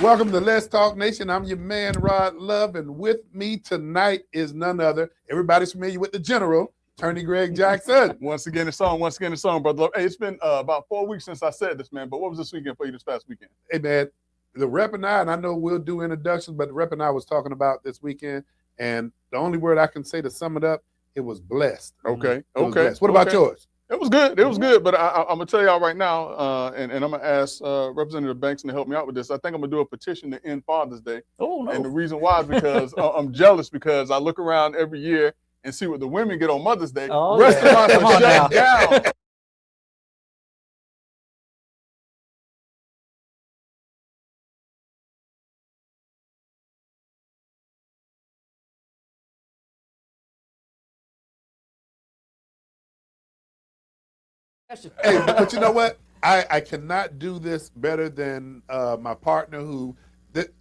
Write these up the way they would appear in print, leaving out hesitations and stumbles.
Welcome to Let's Talk Nation. I'm your man, Rod Love, and with me tonight is none other. Everybody's familiar with the General, Attorney Greg Jackson. Once again, it's on, brother Love. Hey, it's been about 4 weeks since I said this, man, but what was this weekend for you this past weekend? Hey, man, the rep and I know we'll do introductions, but the rep and I was talking about this weekend, and the only word I can say to sum it up, it was blessed. Okay. What about yours? It was good. But I'm going to tell y'all right now, and I'm going to ask Representative Banks to help me out with this. I think I'm going to do a petition to end Father's Day. Oh, no. And the reason why is because I'm jealous because I look around every year and see what the women get on Mother's Day. Oh, Restaurants Come are on shut down. Hey, but you know what? I cannot do this better than my partner who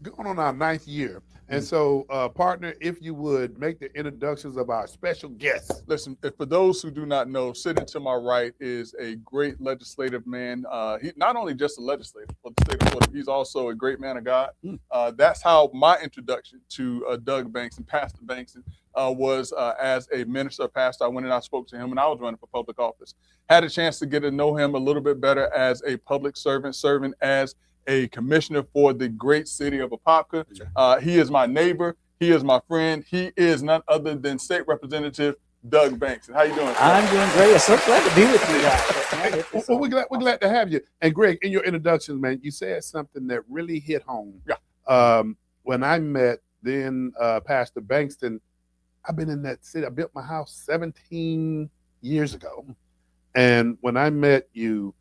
going on our 9th year. And so, partner, if you would make the introductions of our special guests. Listen, for those who do not know, sitting to my right is a great legislative man. He not only just a legislator for the state of Florida, he's also a great man of God. That's how my introduction to Doug Banks and Pastor Banks was as a minister, pastor. I went and I spoke to him when I was running for public office. Had a chance to get to know him a little bit better as a public servant, serving as a commissioner for the great city of Apopka. He is my neighbor. He is my friend. He is none other than State Representative Doug Banks. How you doing, sir? I'm doing great. I'm so glad to be with you guys. Well, we're glad to have you. And Greg, in your introduction, man, you said something that really hit home. Yeah. When I met then Pastor Bankston, I've been in that city. I built my house 17 years ago. And when I met you,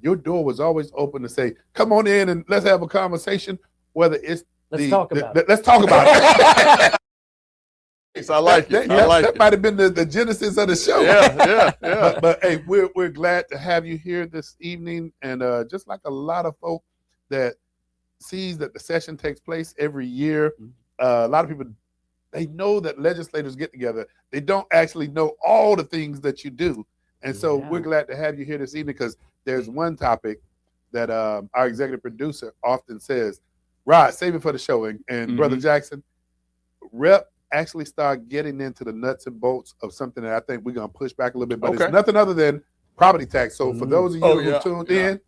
your door was always open to say, come on in and let's have a conversation, whether it's Let's talk about it. Let's talk about it. I like it. That might have been the genesis of the show. Yeah. But hey, we're glad to have you here this evening. And just like a lot of folk that sees that the session takes place every year, a lot of people, they know that legislators get together. They don't actually know all the things that you do. And so we're glad to have you here this evening because there's one topic that our executive producer often says, Rod, save it for the show. And Brother Jackson, Rep actually start getting into the nuts and bolts of something that I think we're going to push back a little bit, but it's nothing other than property tax. So for those of you who tuned in,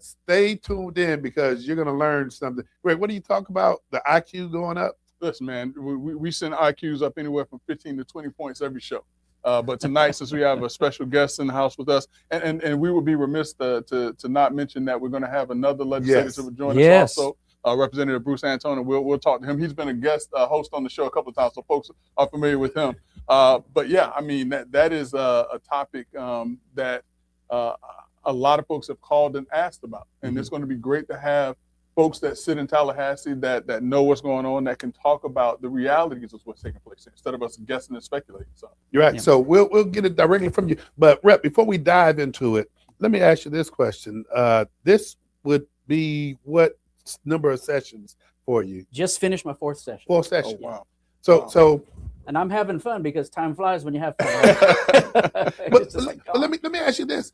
stay tuned in because you're going to learn something. Greg, what do you talk about? The IQ going up? Listen, man, we send IQs up anywhere from 15 to 20 points every show. But tonight, since we have a special guest in the house with us, and we would be remiss to not mention that we're going to have another legislator to join us also, Representative Bruce Antone. We'll talk to him. He's been a guest host on the show a couple of times, so folks are familiar with him. But yeah, I mean, that is a topic that a lot of folks have called and asked about, and it's going to be great to have folks that sit in Tallahassee that know what's going on, that can talk about the realities of what's taking place instead of us guessing and speculating. So you're right. Yeah. So we'll get it directly from you. But Rep, before we dive into it, let me ask you this question. This would be what number of sessions for you? Just finished my 4th session. 4th session. Oh, wow. So and I'm having fun because time flies when you have fun. but let me ask you this: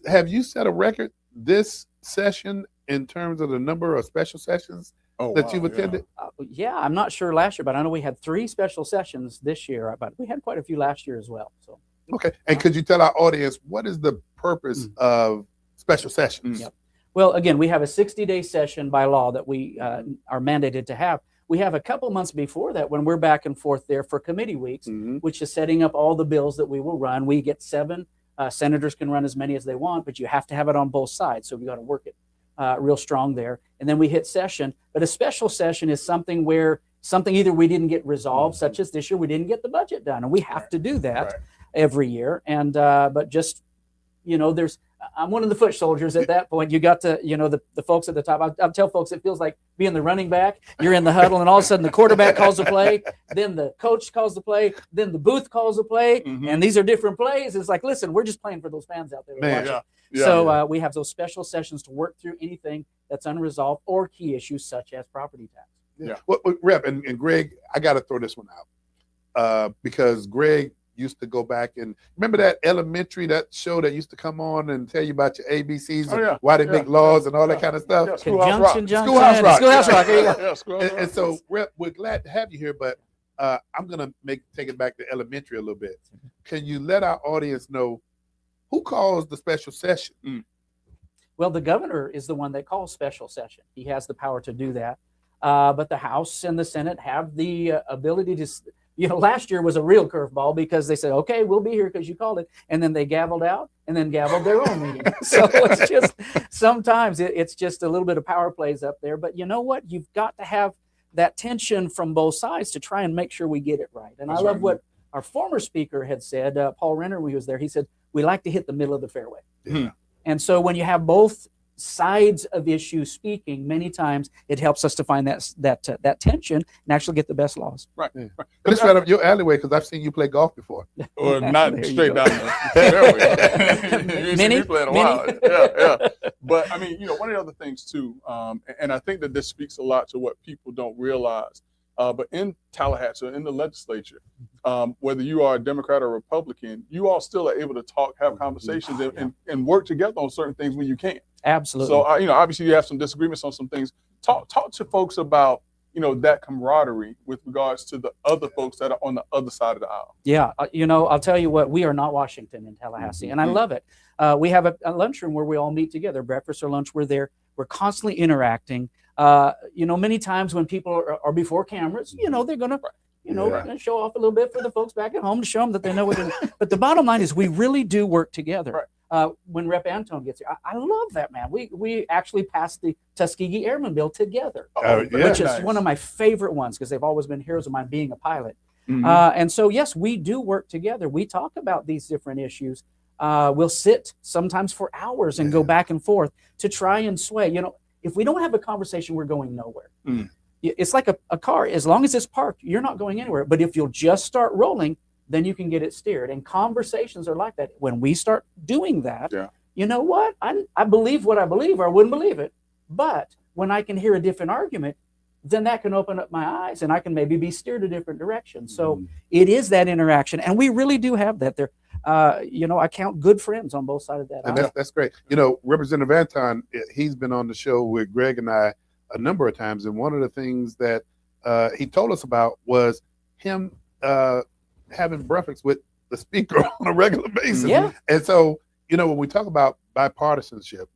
have you set a record this session in terms of the number of special sessions that you've attended? Yeah, I'm not sure last year, but I know we had 3 special sessions this year, but we had quite a few last year as well. So okay, and could you tell our audience what is the purpose of special sessions? Yep. Well, again, we have a 60-day session by law that we are mandated to have. We have a couple months before that when we're back and forth there for committee weeks, which is setting up all the bills that we will run. We get 7. Senators can run as many as they want, but you have to have it on both sides. So we got to work it real strong there. And then we hit session. But a special session is something where either we didn't get resolved, such as this year, we didn't get the budget done. And we have to do that every year. And but just, I'm one of the foot soldiers at that point. You got to, the folks at the top. I'll tell folks it feels like being the running back. You're in the huddle, and all of a sudden the quarterback calls the play, then the coach calls the play, then the booth calls the play, and these are different plays. It's like, listen, we're just playing for those fans out there. We have those special sessions to work through anything that's unresolved or key issues such as property tax. Well, Rep and Greg, I got to throw this one out because Greg used to go back and remember that elementary, that show that used to come on and tell you about your ABCs and why they make laws and all that kind of stuff. Yeah, Schoolhouse Rock. Schoolhouse Rock. Schoolhouse Rock. There you go. Yeah, Schoolhouse Rock. And so we're glad to have you here, but I'm gonna take it back to elementary a little bit. Can you let our audience know who calls the special session? Well, the governor is the one that calls special session. He has the power to do that. But the House and the Senate have the ability to, last year was a real curveball because they said, okay, we'll be here because you called it. And then they gavelled out and then gavelled their own meeting. So it's just, sometimes it's just a little bit of power plays up there. But you know what? You've got to have that tension from both sides to try and make sure we get it right. And I love what our former speaker had said, Paul Renner, when he was there. He said, we like to hit the middle of the fairway. Yeah. And so when you have both sides of issues speaking, many times it helps us to find that tension and actually get the best laws. Right. Yeah. But it's right up your alleyway because I've seen you play golf before. Or not straight down the fairway. You ain't seen me play in a while. Yeah. But I mean, one of the other things too, and I think that this speaks a lot to what people don't realize. But in Tallahassee, in the legislature, whether you are a Democrat or Republican, you all still are able to talk, have conversations, and work together on certain things when you can. Absolutely. So, obviously you have some disagreements on some things. Talk to folks about, that camaraderie with regards to the other folks that are on the other side of the aisle. Yeah. I'll tell you what, we are not Washington in Tallahassee, and I love it. We have a lunchroom where we all meet together, breakfast or lunch. We're there. We're constantly interacting. Many times when people are before cameras, they're going to, show off a little bit for the folks back at home to show them that they know what they're doing. But the bottom line is we really do work together. Right. When Rep. Antone gets here, I love that, man. We actually passed the Tuskegee Airman Bill together, which is one of my favorite ones because they've always been heroes of mine being a pilot. Mm-hmm. And so, yes, we do work together. We talk about these different issues. We'll sit sometimes for hours and go back and forth to try and sway. If we don't have a conversation, we're going nowhere. It's like a car. As long as it's parked, you're not going anywhere. But if you'll just start rolling, then you can get it steered. And conversations are like that. When we start doing that, you know what? I believe what I believe, or I wouldn't believe it. But when I can hear a different argument, then that can open up my eyes and I can maybe be steered a different direction. So it is that interaction. And we really do have that there. I count good friends on both sides of that. And that's great. Representative Anton, he's been on the show with Greg and I a number of times. And one of the things that he told us about was him having breakfast with the speaker on a regular basis. Yeah. And so, when we talk about bipartisanship,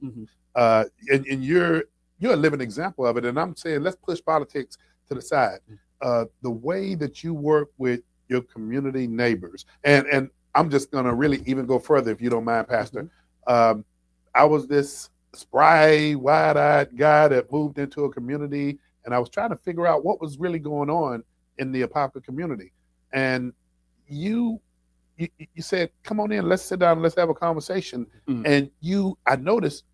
and you're a living example of it. And I'm saying, let's push politics to the side. The way that you work with your community neighbors, and I'm just going to really even go further, if you don't mind, Pastor. I was this spry, wide-eyed guy that moved into a community, and I was trying to figure out what was really going on in the Apopka community. And you said, come on in, let's sit down, and let's have a conversation. And I noticed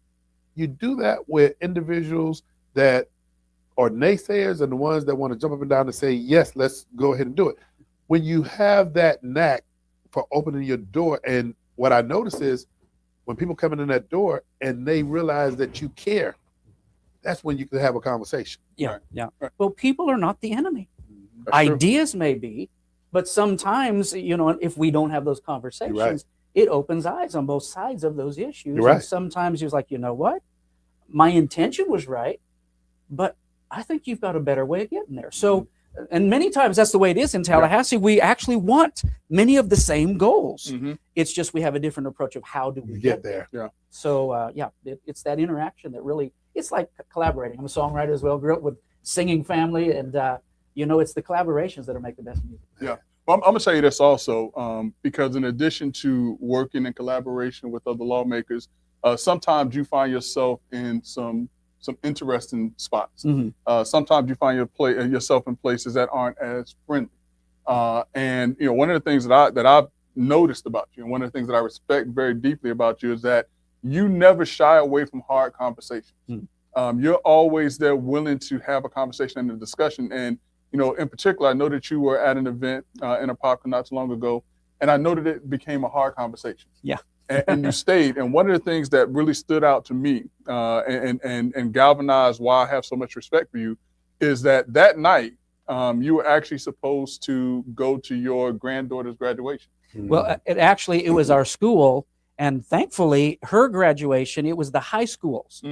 you do that with individuals that are naysayers and the ones that want to jump up and down and say, yes, let's go ahead and do it. When you have that knack for opening your door, and what I notice is when people come in that door and they realize that you care, that's when you can have a conversation. Yeah. Well, people are not the enemy. That's Ideas may be, but sometimes, if we don't have those conversations, it opens eyes on both sides of those issues. And sometimes you're like, you know what? My intention was right, but I think you've got a better way of getting there. So, and many times that's the way it is in Tallahassee. We actually want many of the same goals. It's just we have a different approach of how do we get there. So, it's that interaction that really, it's like collaborating. I'm a songwriter as well, grew up with singing family, and, it's the collaborations that make the best music. Yeah. Well, I'm going to tell you this also, because in addition to working in collaboration with other lawmakers, sometimes you find yourself in some interesting spots. Sometimes you find yourself in places that aren't as friendly. And one of the things that I've noticed about you, and one of the things that I respect very deeply about you, is that you never shy away from hard conversations. You're always there, willing to have a conversation and a discussion. And in particular, I know that you were at an event in Apopka not too long ago, and I know that it became a hard conversation. Yeah. And you stayed. And one of the things that really stood out to me and galvanized why I have so much respect for you is that night, you were actually supposed to go to your granddaughter's graduation. Well, it was our school, and thankfully, her graduation, it was the high schools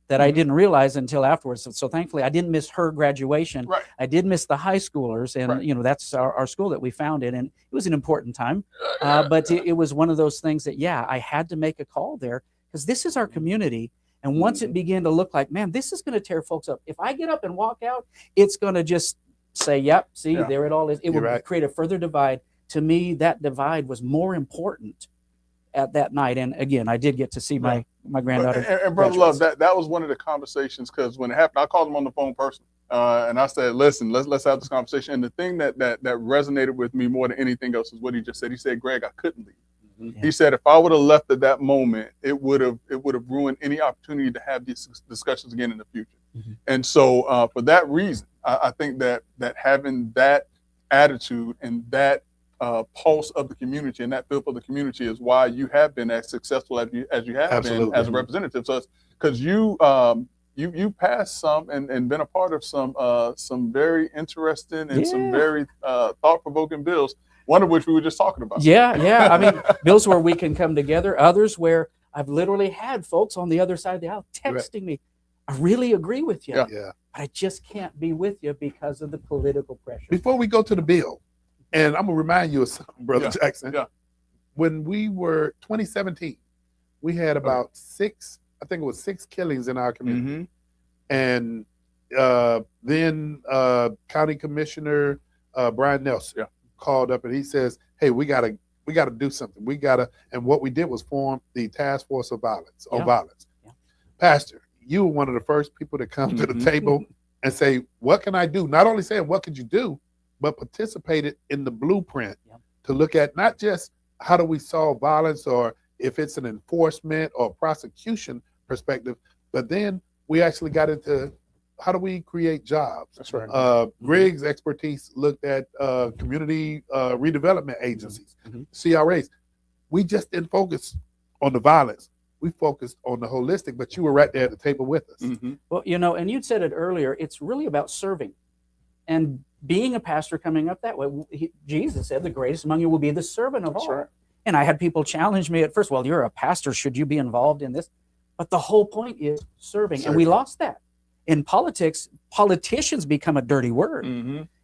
that I didn't realize until afterwards. So thankfully, I didn't miss her graduation. Right. I did miss the high schoolers, and Right. that's our school that we founded, and it was an important time. But it was one of those things that, I had to make a call there because this is our community. And once it began to look like, man, this is going to tear folks up. If I get up and walk out, it's going to just say, yep, see, there it all is. It will create a further divide. To me, that divide was more important at that night. And again, I did get to see my granddaughter. And Brother Love, that was one of the conversations, because when it happened, I called him on the phone personally. And I said, listen, let's have this conversation. And the thing that resonated with me more than anything else is what he just said. He said, Greg, I couldn't leave. He said, if I would have left at that moment, it would have ruined any opportunity to have these discussions again in the future. And so for that reason, I think that having that attitude and that pulse of the community and that feel for the community is why you have been as successful as you have been as a representative. So it's because you passed some and been a part of some very interesting and some very thought-provoking bills, one of which we were just talking about. Yeah. I mean, bills where we can come together, others where I've literally had folks on the other side of the aisle texting me, I really agree with you, but I just can't be with you because of the political pressure. Before we go to the bill, and I'm going to remind you of something, Brother Jackson. When we were 2017, we had about six killings in our community. And then County Commissioner Brian Nelson called up and he says, hey, we got to do something. And what we did was form the Task Force of Violence, on violence. Pastor, you were one of the first people to come to the table and say, what can I do? Not only saying, what could you do, but participated in the blueprint to look at not just how do we solve violence or if it's an enforcement or prosecution perspective, but then we actually got into how do we create jobs. That's right. Greg's expertise looked at community redevelopment agencies, CRAs. We just didn't focus on the violence. We focused on the holistic, but you were right there at the table with us. Well, and you'd said it earlier, it's really about serving. And being a pastor coming up that way, Jesus said the greatest among you will be the servant of all. Right. And I had people challenge me at first, well, you're a pastor, should you be involved in this? But the whole point is serving. And we lost that. In politics, politicians become a dirty word.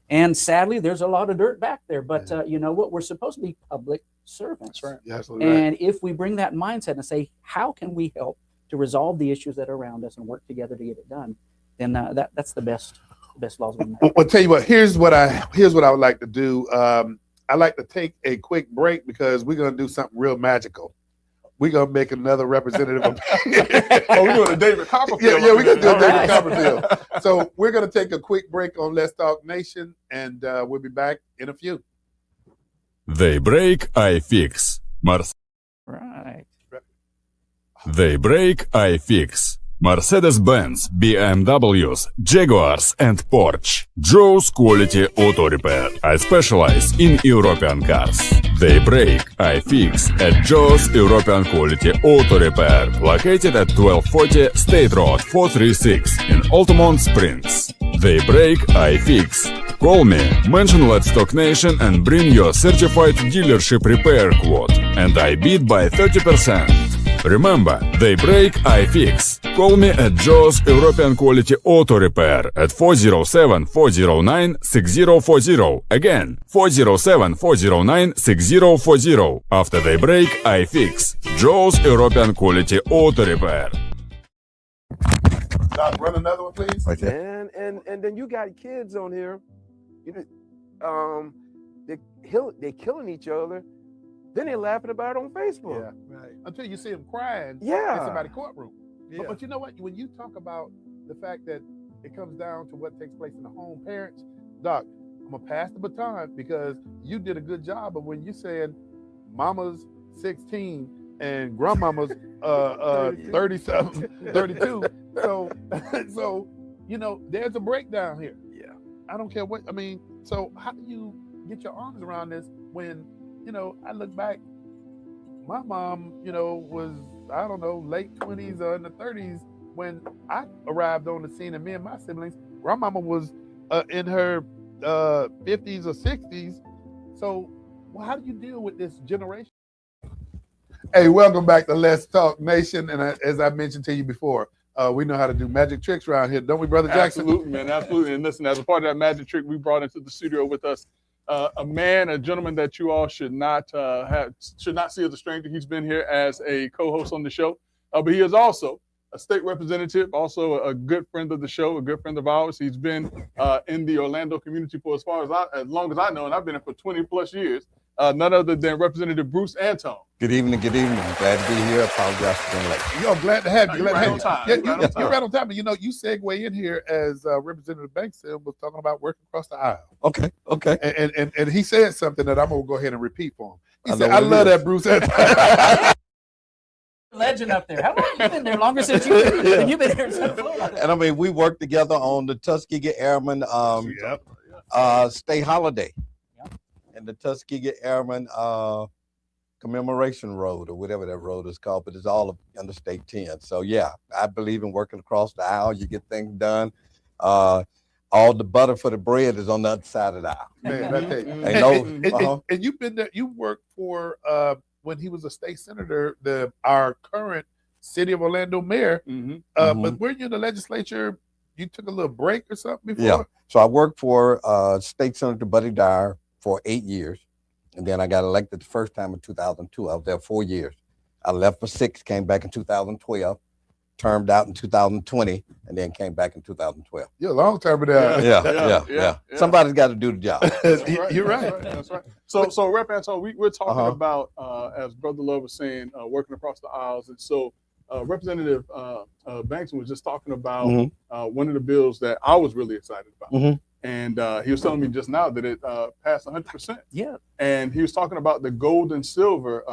And sadly, there's a lot of dirt back there. But you know what? We're supposed to be public servants. That's right. Yeah, absolutely and if we bring that mindset and say, how can we help to resolve the issues that are around us and work together to get it done, then that's the best laws we make. Well, tell you what, here's what I would like to do. I'd like to take a quick break because we're going to do something real magical. We're going to make another representative. We're doing a David Copperfield. Yeah, we're going to do a David Copperfield. So we're going to take a quick break on Let's Talk Nation, and we'll be back in a few. They break, I fix. Right. They break, I fix. Mercedes-Benz, BMWs, Jaguars and Porsche. Joe's Quality Auto Repair. I specialize in European cars. They break, I fix at Joe's European Quality Auto Repair. Located at 1240 State Road 436 in Altamont Springs. They break, I fix. Call me, mention Let's Talk Nation and bring your certified dealership repair quote. And I beat by 30%. Remember, they break, I fix. Call me at Joe's European Quality Auto Repair at 407-409-6040. Again, 407-409-6040. After they break, I fix. Joe's European Quality Auto Repair. Doc, run another one, please. Okay. And then you got kids on here, they're killing each other. Then they're laughing about it on Facebook. Yeah, right. Until you see them crying in somebody's courtroom. Yeah. But you know what? When you talk about the fact that it comes down to what takes place in the home, parents, Doc, I'm going to pass the baton because you did a good job of when you said mama's 16 and grandmama's 30-something, 32. So, there's a breakdown here. Yeah. I don't care what, so how do you get your arms around this when, I look back, my mom, was, I don't know, late 20s or in the 30s when I arrived on the scene, and me and my siblings, grandmama was in her 50s or 60s. So, well, how do you deal with this generation? Hey, welcome back to Let's Talk Nation. And as I mentioned to you before, we know how to do magic tricks around here, don't we, Brother Jackson? Absolutely, man. Absolutely. And listen, as a part of that magic trick, we brought into the studio with us a gentleman that you all should not see as a stranger. He's been here as a co-host on the show, but he is also a state representative, also a good friend of the show, a good friend of ours. He's been in the Orlando community for as long as I know, and I've been here for 20 plus years. None other than Representative Bruce Antone. Good evening. Glad to be here. Apologize for being late. Yo, glad to have you. You're right on time. You're right on time. But, you know, you segue in here as Representative Bankston was talking about working across the aisle. Okay. And he said something that I'm going to go ahead and repeat for him. He said, I love that, Bruce. Legend up there. How long have you been there? Longer since you've been here in South Florida. And I mean, we worked together on the Tuskegee Airmen state holiday. Yep. And the Tuskegee Airmen commemoration road, or whatever that road is called, but it's all under State 10. So yeah, I believe in working across the aisle. You get things done. All the butter for the bread is on the other side of the aisle. Man, I tell you. And you've been there. You worked for when he was a state senator, our current city of Orlando mayor. But weren't you in the legislature? You took a little break or something before? Yeah. So I worked for State Senator Buddy Dyer for 8 years. And then I got elected the first time in 2002. I was there 4 years. I left for 6, came back in 2012, termed out in 2020, and then came back in 2012. You're a long time there. Yeah. Somebody's got to do the job. You're right. That's right. So Rep. Antone, we're talking about, as Brother Love was saying, working across the aisles. And so Representative Bankston was just talking about one of the bills that I was really excited about. And he was telling me just now that it passed 100%. Yeah. And he was talking about the gold and silver.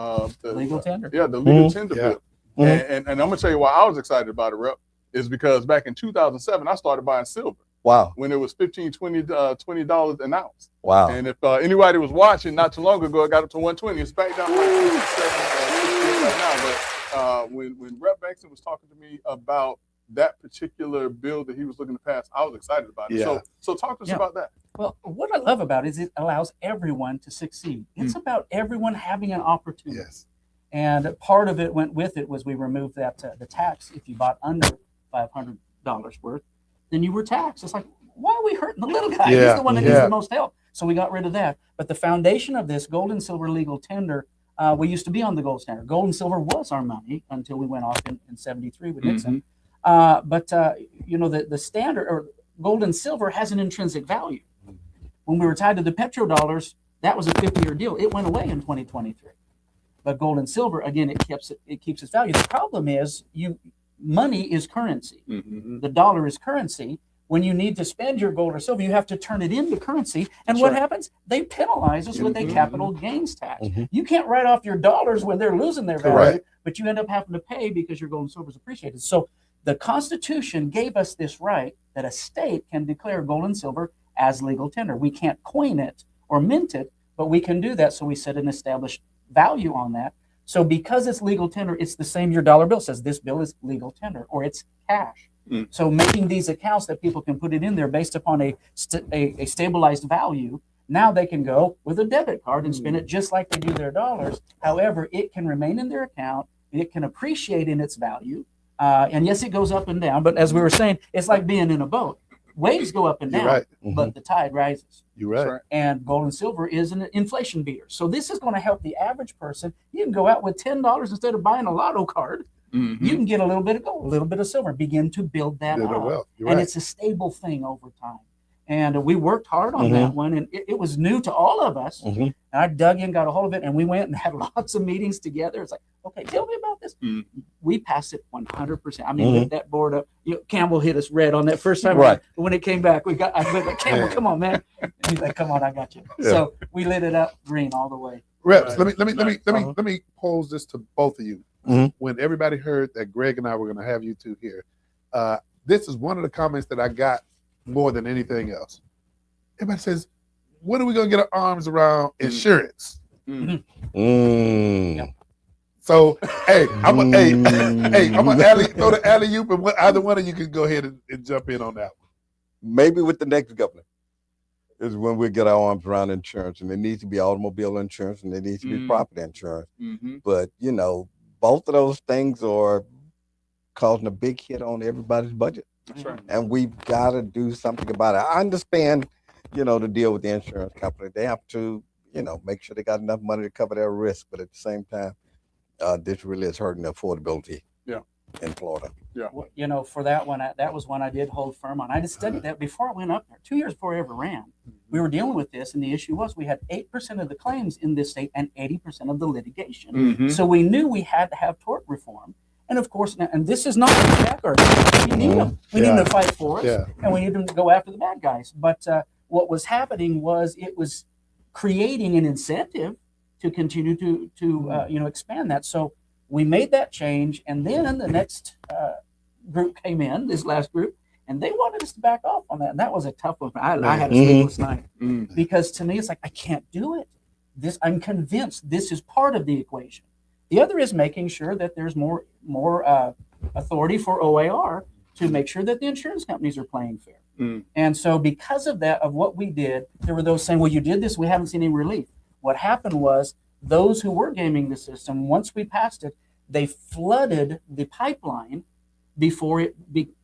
The legal tender. Yeah, the legal tender bill. And I'm going to tell you why I was excited about it, Rep, is because back in 2007, I started buying silver. Wow. When it was $15, $20 an ounce. Wow. And if anybody was watching not too long ago, it got up to 120. It's back down to like 67 right now. But when Rep. Bankston was talking to me about that particular bill that he was looking to pass, I was excited about it. Yeah. So talk to us about that. Well, what I love about it is it allows everyone to succeed. It's about everyone having an opportunity. Yes. And part of it went with it was we removed that the tax. If you bought under $500 worth, then you were taxed. It's like, why are we hurting the little guy? He's the one that needs the most help. So we got rid of that. But the foundation of this gold and silver legal tender, we used to be on the gold standard. Gold and silver was our money until we went off in 73 with Nixon. But you know, the standard or gold and silver has an intrinsic value. When we were tied to the petrodollars, that was a 50-year deal. It went away in 2023. But gold and silver, again, it keeps its value. The problem is money is currency. The dollar is currency. When you need to spend your gold or silver, you have to turn it into currency. And what happens? They penalize us with a capital gains tax. You can't write off your dollars when they're losing their value, but you end up having to pay because your gold and silver is appreciated. So the Constitution gave us this right that a state can declare gold and silver as legal tender. We can't coin it or mint it, but we can do that. So we set an established value on that. So because it's legal tender, it's the same. Your dollar bill says this bill is legal tender or it's cash. So making these accounts that people can put it in there based upon a stabilized value, now they can go with a debit card and spend it just like they do their dollars. However, it can remain in their account. It can appreciate in its value. And yes, it goes up and down. But as we were saying, it's like being in a boat. Waves go up and down, but the tide rises. You're right. And gold and silver is an inflation beater. So this is going to help the average person. You can go out with $10 instead of buying a lotto card. You can get a little bit of gold, a little bit of silver, begin to build that up. And it's a stable thing over time. And we worked hard on that one. And it was new to all of us. And I dug in, got a hold of it, and we went and had lots of meetings together. It's like, okay, tell me about this. We passed it 100%. I mean, lit that board up. Campbell hit us red on that first time. But when it came back, I went like, Campbell, come on, man. And he's like, come on, I got you. So we lit it up green all the way. Reps, let me pose this to both of you. When everybody heard that Greg and I were going to have you two here, this is one of the comments that I got more than anything else. Everybody says, when are we going to get our arms around insurance? So, hey, I'm gonna throw the alley-oop, and either one of you can go ahead and jump in on that one. Maybe with the next governor. is when we get our arms around insurance, and it needs to be automobile insurance and it needs to be property insurance. But you know, both of those things are causing a big hit on everybody's budget. That's right. And we've got to do something about it. I understand, you know, to deal with the insurance company. They have to, you know, make sure they got enough money to cover their risk. But at the same time, this really is hurting the affordability in Florida. Well, you know, for that one, that was one I did hold firm on. I just studied that before I went up there. 2 years before I ever ran, we were dealing with this, and the issue was we had 8% of the claims in this state and 80% of the litigation. So we knew we had to have tort reform. And of course, and this is not a check or we need them. We need them to fight for us, and we need them to go after the bad guys. But what was happening was it was creating an incentive to continue to you know, expand that. So we made that change, and then the next group came in, this last group, and they wanted us to back off on that. And that was a tough one. I had a sleepless night because to me, it's like I can't do it. I'm convinced this is part of the equation. The other is making sure that there's more authority for OAR to make sure that the insurance companies are playing fair. And so because of that, of what we did, there were those saying, well, you did this, we haven't seen any relief. What happened was those who were gaming the system, once we passed it, they flooded the pipeline before it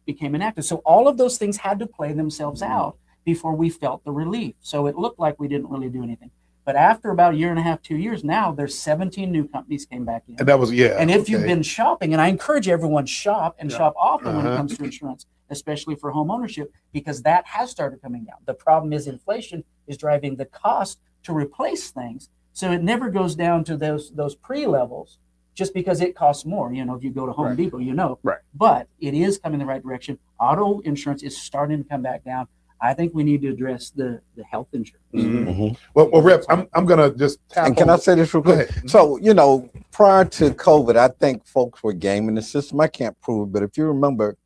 became enacted. So all of those things had to play themselves out before we felt the relief. So it looked like we didn't really do anything. But after about a year and a half, 2 years, now there's 17 new companies came back in. And that was, And if you've been shopping, and I encourage everyone shop often when it comes to insurance, especially for home ownership, because that has started coming down. The problem is inflation is driving the cost to replace things. So it never goes down to those pre-levels just because it costs more. You know, if you go to Home Depot, you know. But it is coming in the right direction. Auto insurance is starting to come back down. I think we need to address the health insurance. Well, Rep, I'm going to just tap And can I say this real quick? So, you know, prior to COVID, I think folks were gaming the system. I can't prove it, but if you remember,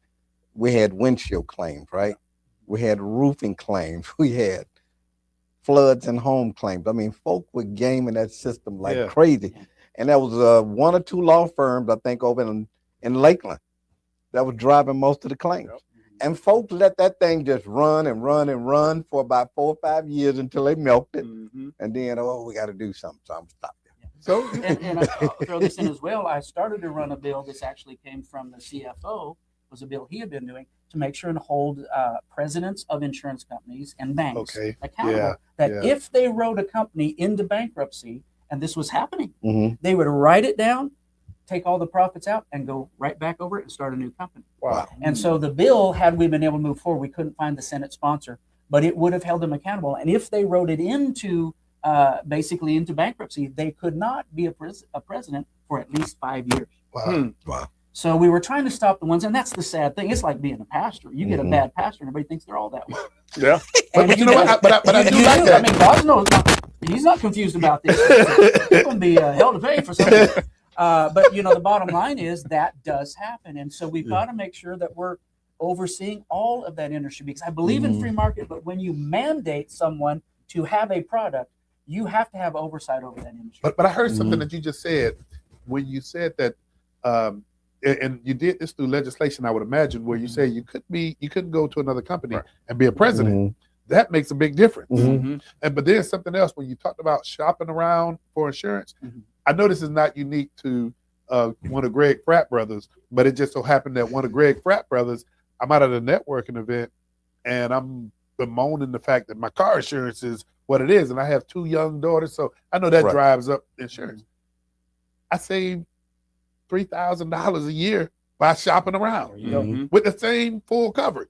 we had windshield claims, right? We had roofing claims. We had floods and home claims. I mean, folk were gaming that system like crazy. And there was one or two law firms, I think, over in Lakeland that was driving most of the claims. And folks let that thing just run and run and run for about 4 or 5 years until they milked it. And then, we got to do something. So I'm stopping. So, and I'll throw this in as well. I started to run a bill. This actually came from the CFO. Was a bill he had been doing to make sure and hold presidents of insurance companies and banks accountable. If they wrote a company into bankruptcy, and this was happening, they would write it down, take all the profits out, and go right back over it and start a new company. Wow. And so the bill, had we been able to move forward, we couldn't find the Senate sponsor, but it would have held them accountable. And if they wrote it into basically into bankruptcy, they could not be a president for at least 5 years. Wow. So we were trying to stop the ones, and that's the sad thing. It's like being a pastor. You get a bad pastor, and everybody thinks they're all that way. But you know what? But I do like that. I mean, Bosno's he's not confused about this. He's going to be held to pay for something. But, you know, the bottom line is that does happen. And so we've got to make sure that we're overseeing all of that industry, because I believe in free market, but when you mandate someone to have a product, you have to have oversight over that industry. But I heard something that you just said when you said that, and you did this through legislation, I would imagine, where you say you couldn't go to another company and be a president. That makes a big difference. But there's something else when you talked about shopping around for insurance. I know this is not unique to one of Greg Fratt brothers, but it just so happened that one of Greg Fratt brothers, I'm out at a networking event, and I'm bemoaning the fact that my car insurance is what it is, and I have 2 young daughters, so I know that drives up insurance. I save $3,000 a year by shopping around with the same full coverage.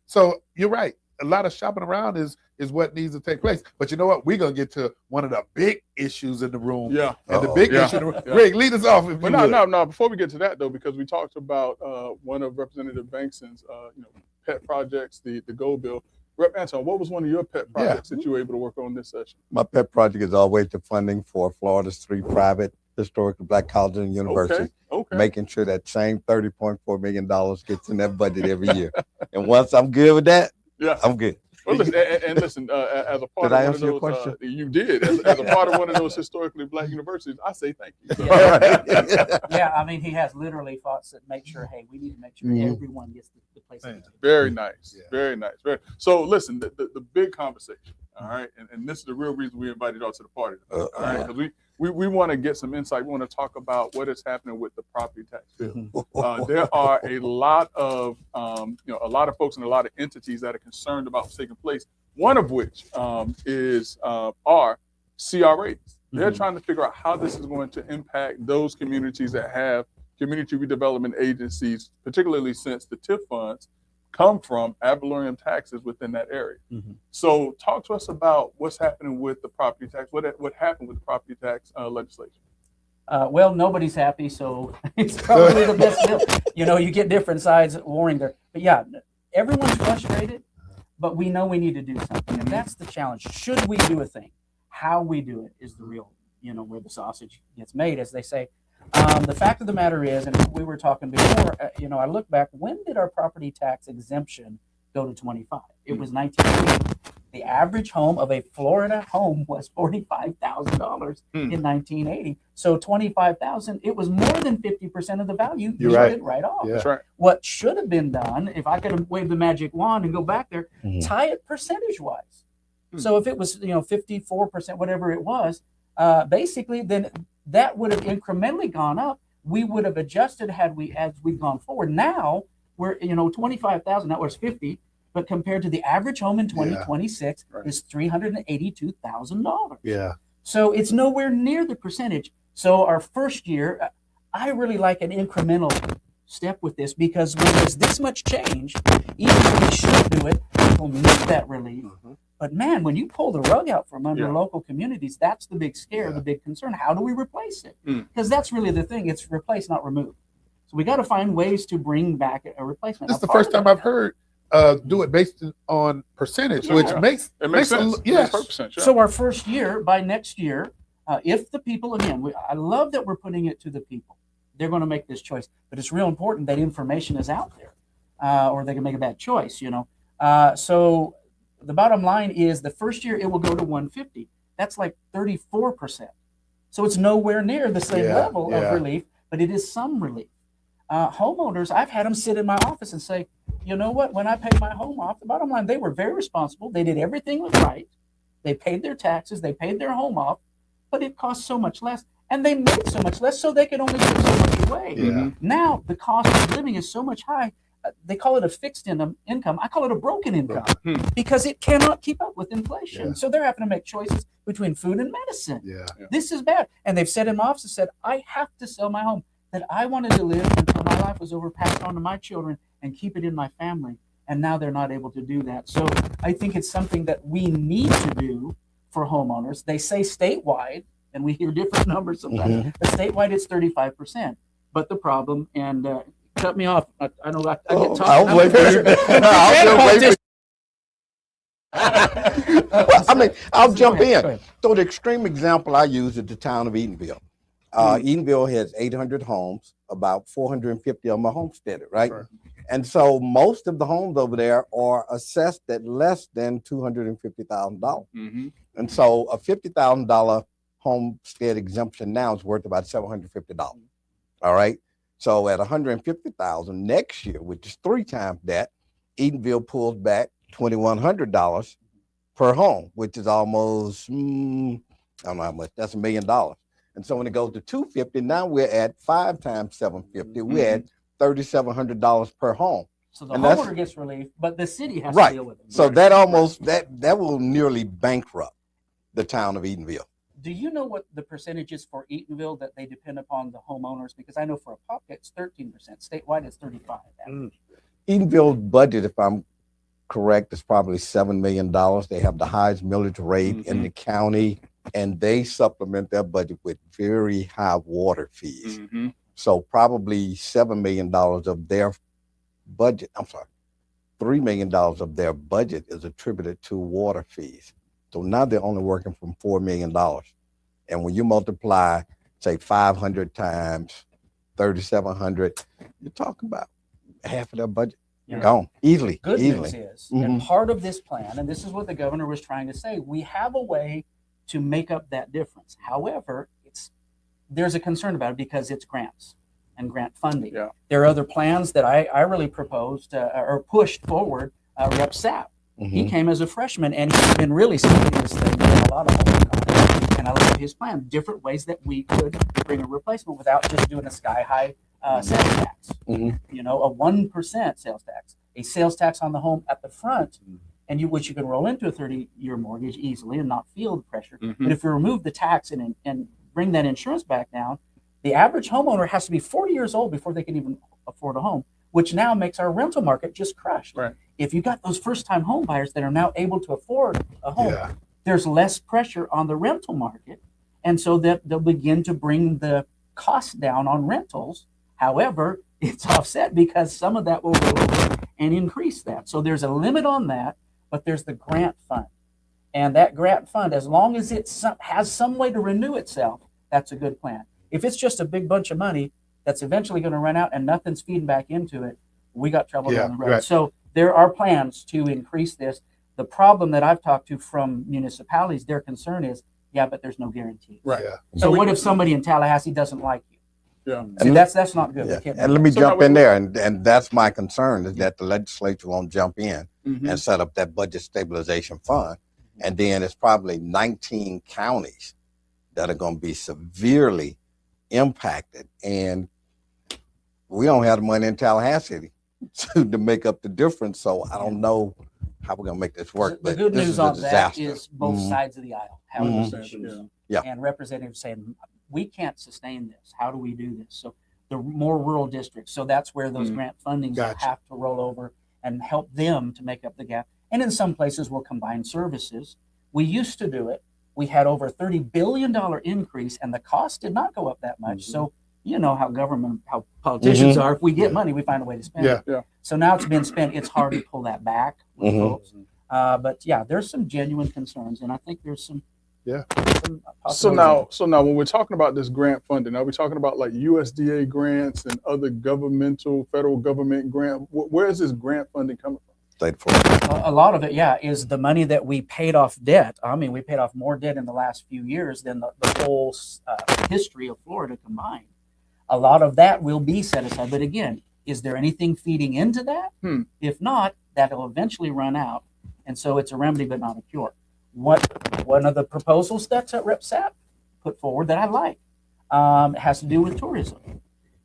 So you're right. A lot of shopping around is what needs to take place. But you know what? We're going to get to one of the big issues in the room. And the big issue in the room. Greg, lead us off. But no. Before we get to that, though, because we talked about one of Representative Bankston's pet projects, the Gold Bill. Rep. Anton, what was one of your pet projects that you were able to work on this session? My pet project is always the funding for Florida's 3 private historically Black colleges and universities, making sure that same $30.4 million gets in that budget every year. And once I'm good with that, I'm good. Well, listen, as a part of one of those, you did. As a part of one of those historically Black universities, I say thank you. I mean, he has literally fought to make sure, hey, we need to make sure everyone gets the place. Very nice. Very nice. So listen, the big conversation, All right, and this is the real reason we invited y'all to the party. All right, because we want to get some insight. We want to talk about what is happening with the property tax bill. There are a lot of a lot of folks and a lot of entities that are concerned about what's taking place. One of which is our CRAs. They're trying to figure out how this is going to impact those communities that have community redevelopment agencies, particularly since the TIF funds come from ad valorem taxes within that area. So talk to us about what's happening with the property tax. What happened with the property tax legislation? Well, nobody's happy, so it's probably the best bill. You know, you get different sides warring there. But yeah, everyone's frustrated, but we know we need to do something. And that's the challenge. Should we do a thing? How we do it is the real, where the sausage gets made, as they say. The fact of the matter is, and we were talking before, I look back, when did our property tax exemption go to 25? It was 1980. The average home of a Florida home was $45,000 in 1980. So 25,000, it was more than 50% of the value. You're right. Right off. Yeah. That's right. What should have been done, if I could have waved the magic wand and go back there, tie it percentage-wise. So if it was, 54%, whatever it was, basically, then that would have incrementally gone up. We would have adjusted as we've gone forward. Now we're, 25,000. That was 50, but compared to the average home in 2026 is $382,000. Yeah. So it's nowhere near the percentage. So our first year, I really like an incremental step with this, because when there's this much change, even when we should do it, people need that relief. But man, when you pull the rug out from under local communities, that's the big scare, the big concern. How do we replace it? Because that's really the thing. It's replace, not remove. So we got to find ways to bring back a replacement. This is the first time I've heard do it based on percentage, which makes sense. Yes. Makes sense, yeah. So our first year, by next year, if the people, again, I love that we're putting it to the people. They're going to make this choice. But it's real important that information is out there, or they can make a bad choice, So the bottom line is the first year it will go to 150. That's like 34%. So it's nowhere near the same level of relief, but it is some relief. Homeowners, I've had them sit in my office and say, you know what, when I paid my home off, the bottom line, they were very responsible. They did everything was right. They paid their taxes. They paid their home off, but it cost so much less. And they made so much less, so they could only give so much away. Now the cost of living is so much high. They call it a fixed income. I call it a broken income because it cannot keep up with inflation. So they're having to make choices between food and medicine. This is bad. And they've said in my office, said, I have to sell my home that I wanted to live until my life was over, passed on to my children and keep it in my family. And now they're not able to do that. So I think it's something that we need to do for homeowners. They say statewide, and we hear different numbers sometimes, but statewide it's 35%. But the problem, and cut me off. I know I get talking. I'll wait for you. I'll jump in. So the extreme example I use is the town of Eatonville. Eatonville has 800 homes, about 450 of them are homesteaded, right? And so most of the homes over there are assessed at less than $250,000. And so a $50,000 homestead exemption now is worth about $750. All right. So at $150,000 next year, which is 3 times that, Eatonville pulls back $2,100 per home, which is almost I don't know how much. That's $1 million. And so when it goes to 250, now we're at 5 times 750. We're at $3,700 per home. So the homeowner gets relief, but the city has right. to deal with it. So that almost that will nearly bankrupt the town of Eatonville. Do you know what the percentage is for Eatonville that they depend upon the homeowners? Because I know for a pop, it's 13%. Statewide, it's 35%. Eatonville's budget, if I'm correct, is probably $7 million. They have the highest millage rate in the county, and they supplement their budget with very high water fees. So probably $7 million of their budget, $3 million of their budget is attributed to water fees. So now they're only working from $4 million. And when you multiply, say 500 times 3,700, you're talking about half of their budget gone easily. Good news is, and part of this plan, and this is what the governor was trying to say, we have a way to make up that difference. However, there's a concern about it because it's grants and grant funding. There are other plans that I really proposed or pushed forward, Rep. Sapp. He came as a freshman, and he's been really studying this thing with a lot of homework on it. And I love his plan, different ways that we could bring a replacement without just doing a sky-high sales tax. You know, a 1% sales tax, a sales tax on the home at the front, and which you can roll into a 30-year mortgage easily and not feel the pressure. But if you remove the tax and bring that insurance back down, the average homeowner has to be 40 years old before they can even afford a home, which now makes our rental market just crushed. Right. If you got those first-time home buyers that are now able to afford a home, there's less pressure on the rental market, and so that they'll begin to bring the cost down on rentals. However, it's offset because some of that will roll over and increase that. So there's a limit on that, but there's the grant fund. And that grant fund, as long as it has some way to renew itself, that's a good plan. If it's just a big bunch of money that's eventually going to run out and nothing's feeding back into it, we got trouble down the road. Right. So there are plans to increase this. The problem that I've talked to from municipalities, their concern is, yeah, but there's no guarantee. Right. So what if somebody in Tallahassee doesn't like you? Yeah. See, that's not good. Yeah. And let me So jump now in there, and that's my concern, is that the legislature won't jump in and set up that budget stabilization fund. And then it's probably 19 counties that are going to be severely impacted. And we don't have the money in Tallahassee to make up the difference. So I don't know how we're going to make this work. The but good this news is a on that disaster. is both sides of the aisle have those issues. Yeah. And representatives saying, we can't sustain this. How do we do this? So the more rural districts. So that's where those grant fundings have to roll over and help them to make up the gap. And in some places, we'll combine services. We used to do it. We had over $30 billion increase, and the cost did not go up that much. So you know how politicians are. If we get money, we find a way to spend it. Yeah. So now it's been spent. It's hard to pull that back with folks. But yeah, there's some genuine concerns, and I think there's some. So now when we're talking about this grant funding, are we talking about like USDA grants and other federal government grant? Where is this grant funding coming from? State of Florida. A lot of it, is the money that we paid off debt. I mean, we paid off more debt in the last few years than the whole history of Florida combined. A lot of that will be set aside. But again, is there anything feeding into that? If not, that'll eventually run out. And so it's a remedy, but not a cure. One of the proposals that Rep. Sapp put forward that I like has to do with tourism.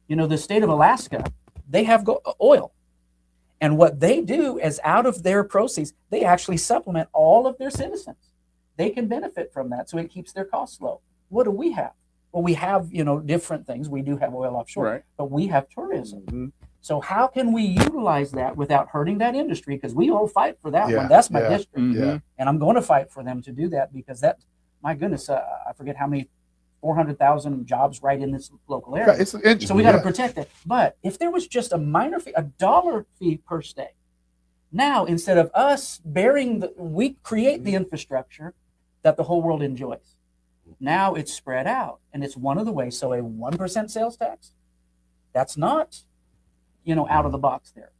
You know, the state of Alaska, they have oil. And what they do is out of their proceeds, they actually supplement all of their citizens. They can benefit from that, so it keeps their costs low. What do we have? Well, we have, different things. We do have oil offshore, but we have tourism. So how can we utilize that without hurting that industry? Because we all fight for that one. That's my district. And I'm going to fight for them to do that because my goodness, I forget how many 400,000 jobs right in this local area. So we got to protect that. But if there was just a minor fee, $1 fee per stay, now instead of us we create the infrastructure that the whole world enjoys. Now it's spread out, and it's one of the ways. So a 1% sales tax, that's not, out of the box there.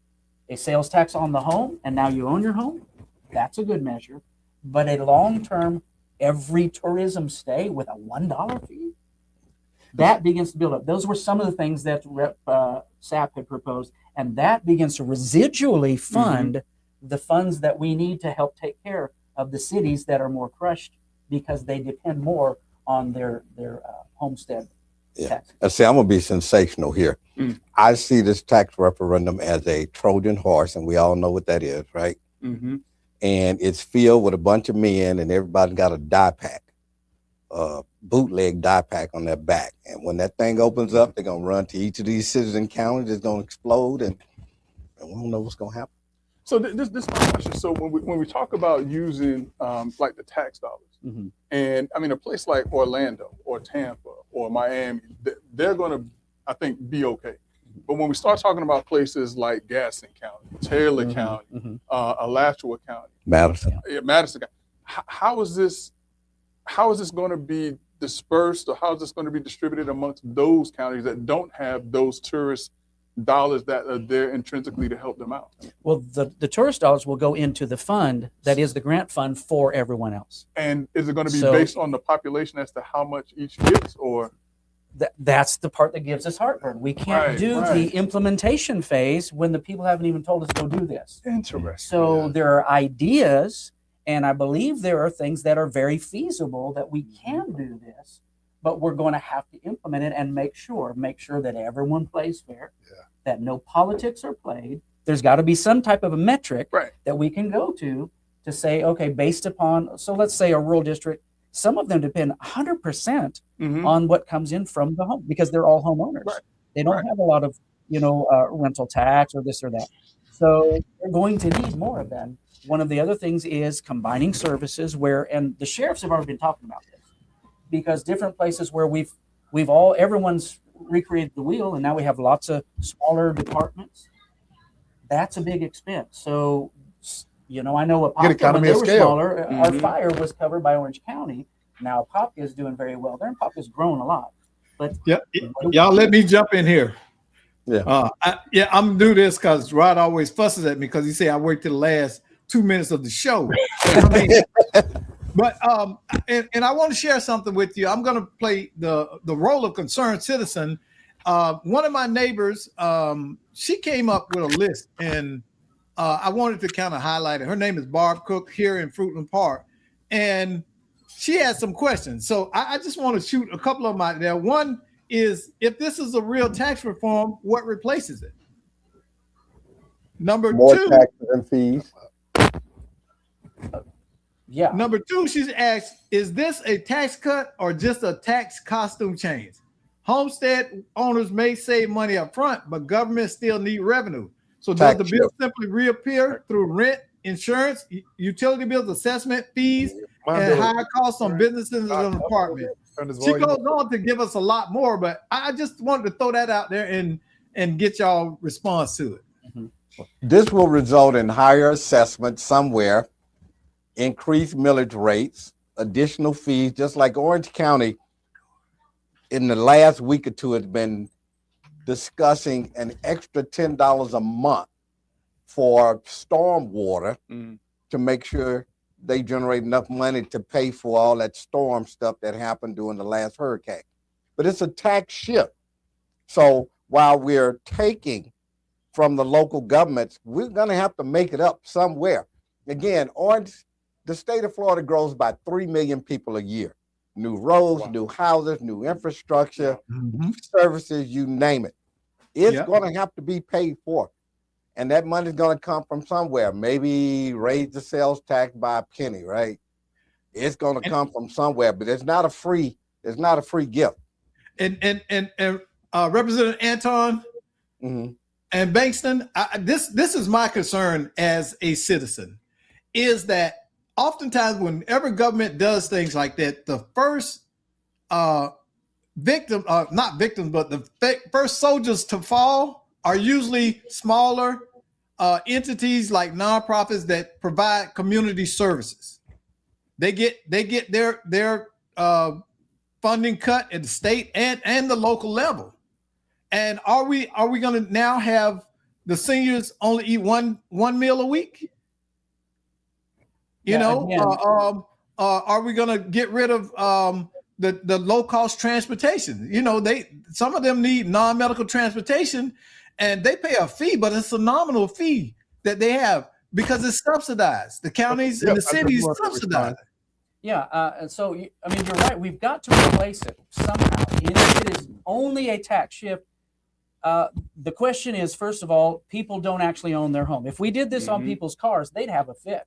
A sales tax on the home, and now you own your home, that's a good measure. But a long-term, every tourism stay with a $1 fee, that begins to build up. Those were some of the things that Rep. Sapp had proposed, and that begins to residually fund the funds that we need to help take care of the cities that are more crushed because they depend more on their homestead tax. See, I'm going to be sensational here. I see this tax referendum as a Trojan horse, and we all know what that is, right? And it's filled with a bunch of men, and everybody got a die pack, bootleg die pack on their back. And when that thing opens up, they're going to run to each of these cities and counties. It's going to explode, and we don't know what's going to happen. So this is my question. So when we talk about using like the tax dollars, and I mean a place like Orlando or Tampa or Miami, they're going to, I think, be okay. But when we start talking about places like Gaston County, Taylor County, Alachua County, Madison County, how is this going to be dispersed, or how is this going to be distributed amongst those counties that don't have those tourist dollars that are there intrinsically to help them out? Well, the tourist dollars will go into the fund that is the grant fund for everyone else. And is it going to be based on the population as to how much each gets, or? that's the part that gives us heartburn. We can't Right, do right. the implementation phase when the people haven't even told us go do this. Interesting. So there are ideas, and I believe there are things that are very feasible that we can do this, but we're going to have to implement it and make sure that everyone plays fair, that no politics are played. There's got to be some type of a metric Right. that we can go to say, okay, based upon, so let's say a rural district, some of them depend 100% on what comes in from the home because they're all homeowners. Right. They don't Right. have a lot of, rental tax or this or that. So they're going to need more of them. One of the other things is combining services and the sheriffs have already been talking about this because different places where everyone's recreated the wheel and now we have lots of smaller departments. That's a big expense. So, I know Apopka, when economy they of were scale. smaller, our fire was covered by Orange County. Now Apopka is doing very well there, and Apopka's grown a lot. But Y'all let me jump in here. Yeah. I'm gonna do this because Rod always fusses at me because he say I worked to the last 2 minutes of the show. But and I want to share something with you. I'm gonna play the role of concerned citizen. One of my neighbors, she came up with a list, and I wanted to kind of highlight it. Her name is Barb Cook here in Fruitland Park, and she had some questions. So I just want to shoot a couple of them out there. One is, if this is a real tax reform, what replaces it? Number More two, taxes and fees. yeah, Number two, she's asked, is this a tax cut or just a tax costume change? Homestead owners may save money up front, but government still need revenue. So does Tax the bill simply reappear through rent, insurance, utility bills, assessment, fees, and higher costs on businesses and apartments? She goes on to give us a lot more, but I just wanted to throw that out there and get y'all response to it. This will result in higher assessment somewhere, increased millage rates, additional fees, just like Orange County in the last week or two has been discussing an extra $10 a month for storm water to make sure they generate enough money to pay for all that storm stuff that happened during the last hurricane. But it's a tax shift. So while we're taking from the local governments, we're going to have to make it up somewhere. Again, the state of Florida grows by 3 million people a year. New roads, new houses, new infrastructure, services, you name it. It's going to have to be paid for. And that money is going to come from somewhere. Maybe raise the sales tax by a penny, right? It's going to come from somewhere, but it's not a free gift. And Representative Anton and Bankston, this is my concern as a citizen, is that oftentimes whenever government does things like that, the first not victims, but the first soldiers to fall are usually smaller entities like nonprofits that provide community services. They get their funding cut at the state and the local level. And are we going to now have the seniors only eat one meal a week? Are we going to get rid of the low cost transportation? Some of them need non-medical transportation, and they pay a fee, but it's a nominal fee that they have because it's subsidized. The counties and the cities subsidize it. Yeah, so you're right. We've got to replace it somehow. If it is only a tax shift, the question is, first of all, people don't actually own their home. If we did this on people's cars, they'd have a fit.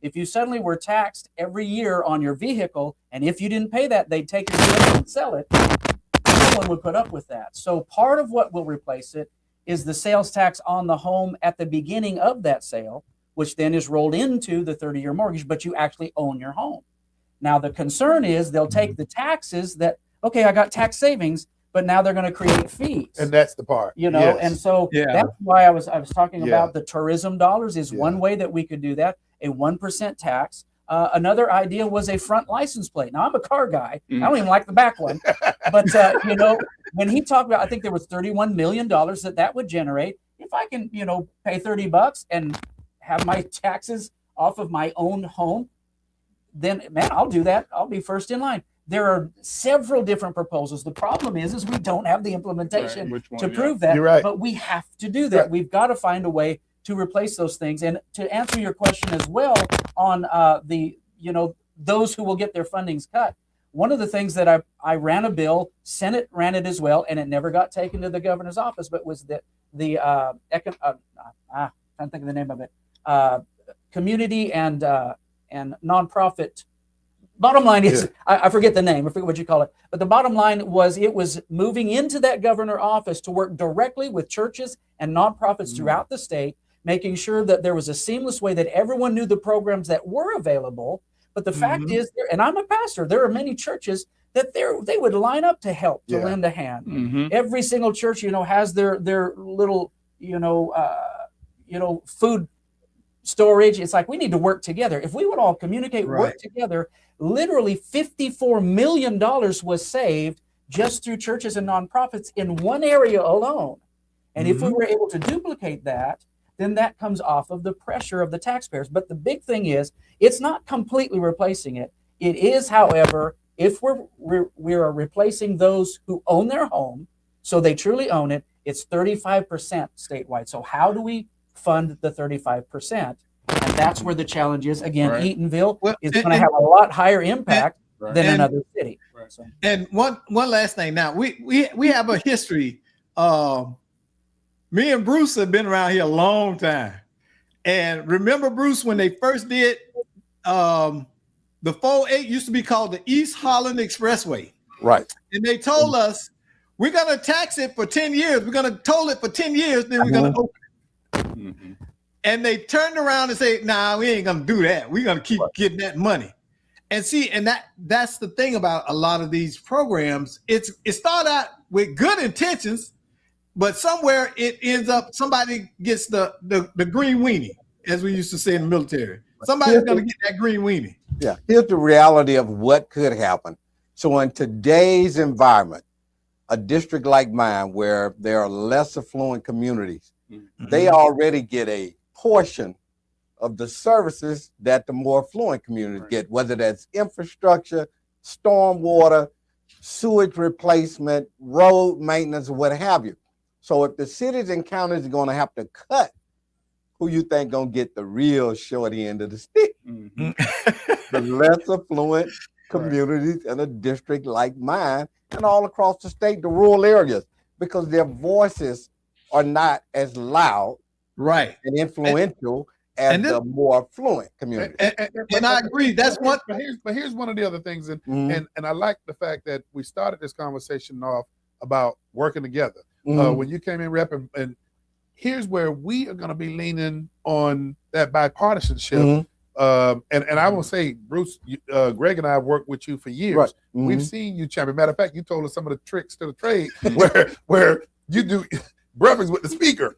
If you suddenly were taxed every year on your vehicle, and if you didn't pay that, they'd take your vehicle and sell it. No one would put up with that. So part of what will replace it is the sales tax on the home at the beginning of that sale, which then is rolled into the 30-year mortgage, but you actually own your home. Now, the concern is they'll take the taxes that, okay, I got tax savings, but now they're going to create fees. And that's the part. Yes. And so that's why I was talking about the tourism dollars is one way that we could do that, a 1% tax. Another idea was a front license plate. Now, I'm a car guy. I don't even like the back one. But, when he talked about, I think there was $31 million that would generate. If I can, pay $30 and have my taxes off of my own home, then, man, I'll do that. I'll be first in line. there are several different proposals. The problem is we don't have the implementation Which one, to yeah. prove that. You're right. But we have to do that. Right. We've got to find a way to replace those things. And to answer your question as well on those who will get their fundings cut. One of the things that I ran a bill, Senate ran it as well, and it never got taken to the governor's office, but was that I'm trying to think of the name of it, community and nonprofit. Bottom line is, I forget the name, I forget what you call it, but the bottom line was it was moving into that governor office to work directly with churches and nonprofits throughout the state, making sure that there was a seamless way that everyone knew the programs that were available. But the fact is, and I'm a pastor, there are many churches that they would line up to help, to lend a hand. Every single church, has their little, food storage. It's like we need to work together. If we would all communicate, work together, literally $54 million was saved just through churches and nonprofits in one area alone. And if we were able to duplicate that, then that comes off of the pressure of the taxpayers. But the big thing is, it's not completely replacing it. It is, however, if we are replacing those who own their home, so they truly own it, it's 35% statewide. So how do we fund the 35%? And that's where the challenge is. Again, Eatonville is going to have a lot higher impact than another city. So. And one last thing. Now we have a history. Me and Bruce have been around here a long time. And remember, Bruce, when they first did the 408 used to be called the East Holland Expressway. Right. And they told us, we're going to tax it for 10 years. We're going to toll it for 10 years. Then we're going to open it. And they turned around and say, nah, we ain't going to do that. We're going to keep getting that money. And see, and that's the thing about a lot of these programs. It started out with good intentions, but somewhere it ends up, somebody gets the green weenie, as we used to say in the military. Somebody's going to get that green weenie. Yeah. Here's the reality of what could happen. So in today's environment, a district like mine, where there are less affluent communities, they already get a portion of the services that the more affluent communities get, whether that's infrastructure, stormwater, sewage replacement, road maintenance, or what have you. So if the cities and counties are going to have to cut, who you think going to get the real short end of the stick? The less affluent communities in a district like mine and all across the state, the rural areas, because their voices are not as loud and influential as the more affluent community. And I agree. That's what. But here's one of the other things, and I like the fact that we started this conversation off about working together. When you came in, Rep, and here's where we are going to be leaning on that bipartisanship. And I will say, Bruce, Greg and I have worked with you for years. We've seen you champion. Matter of fact, you told us some of the tricks to the trade where you do brothers with the speaker,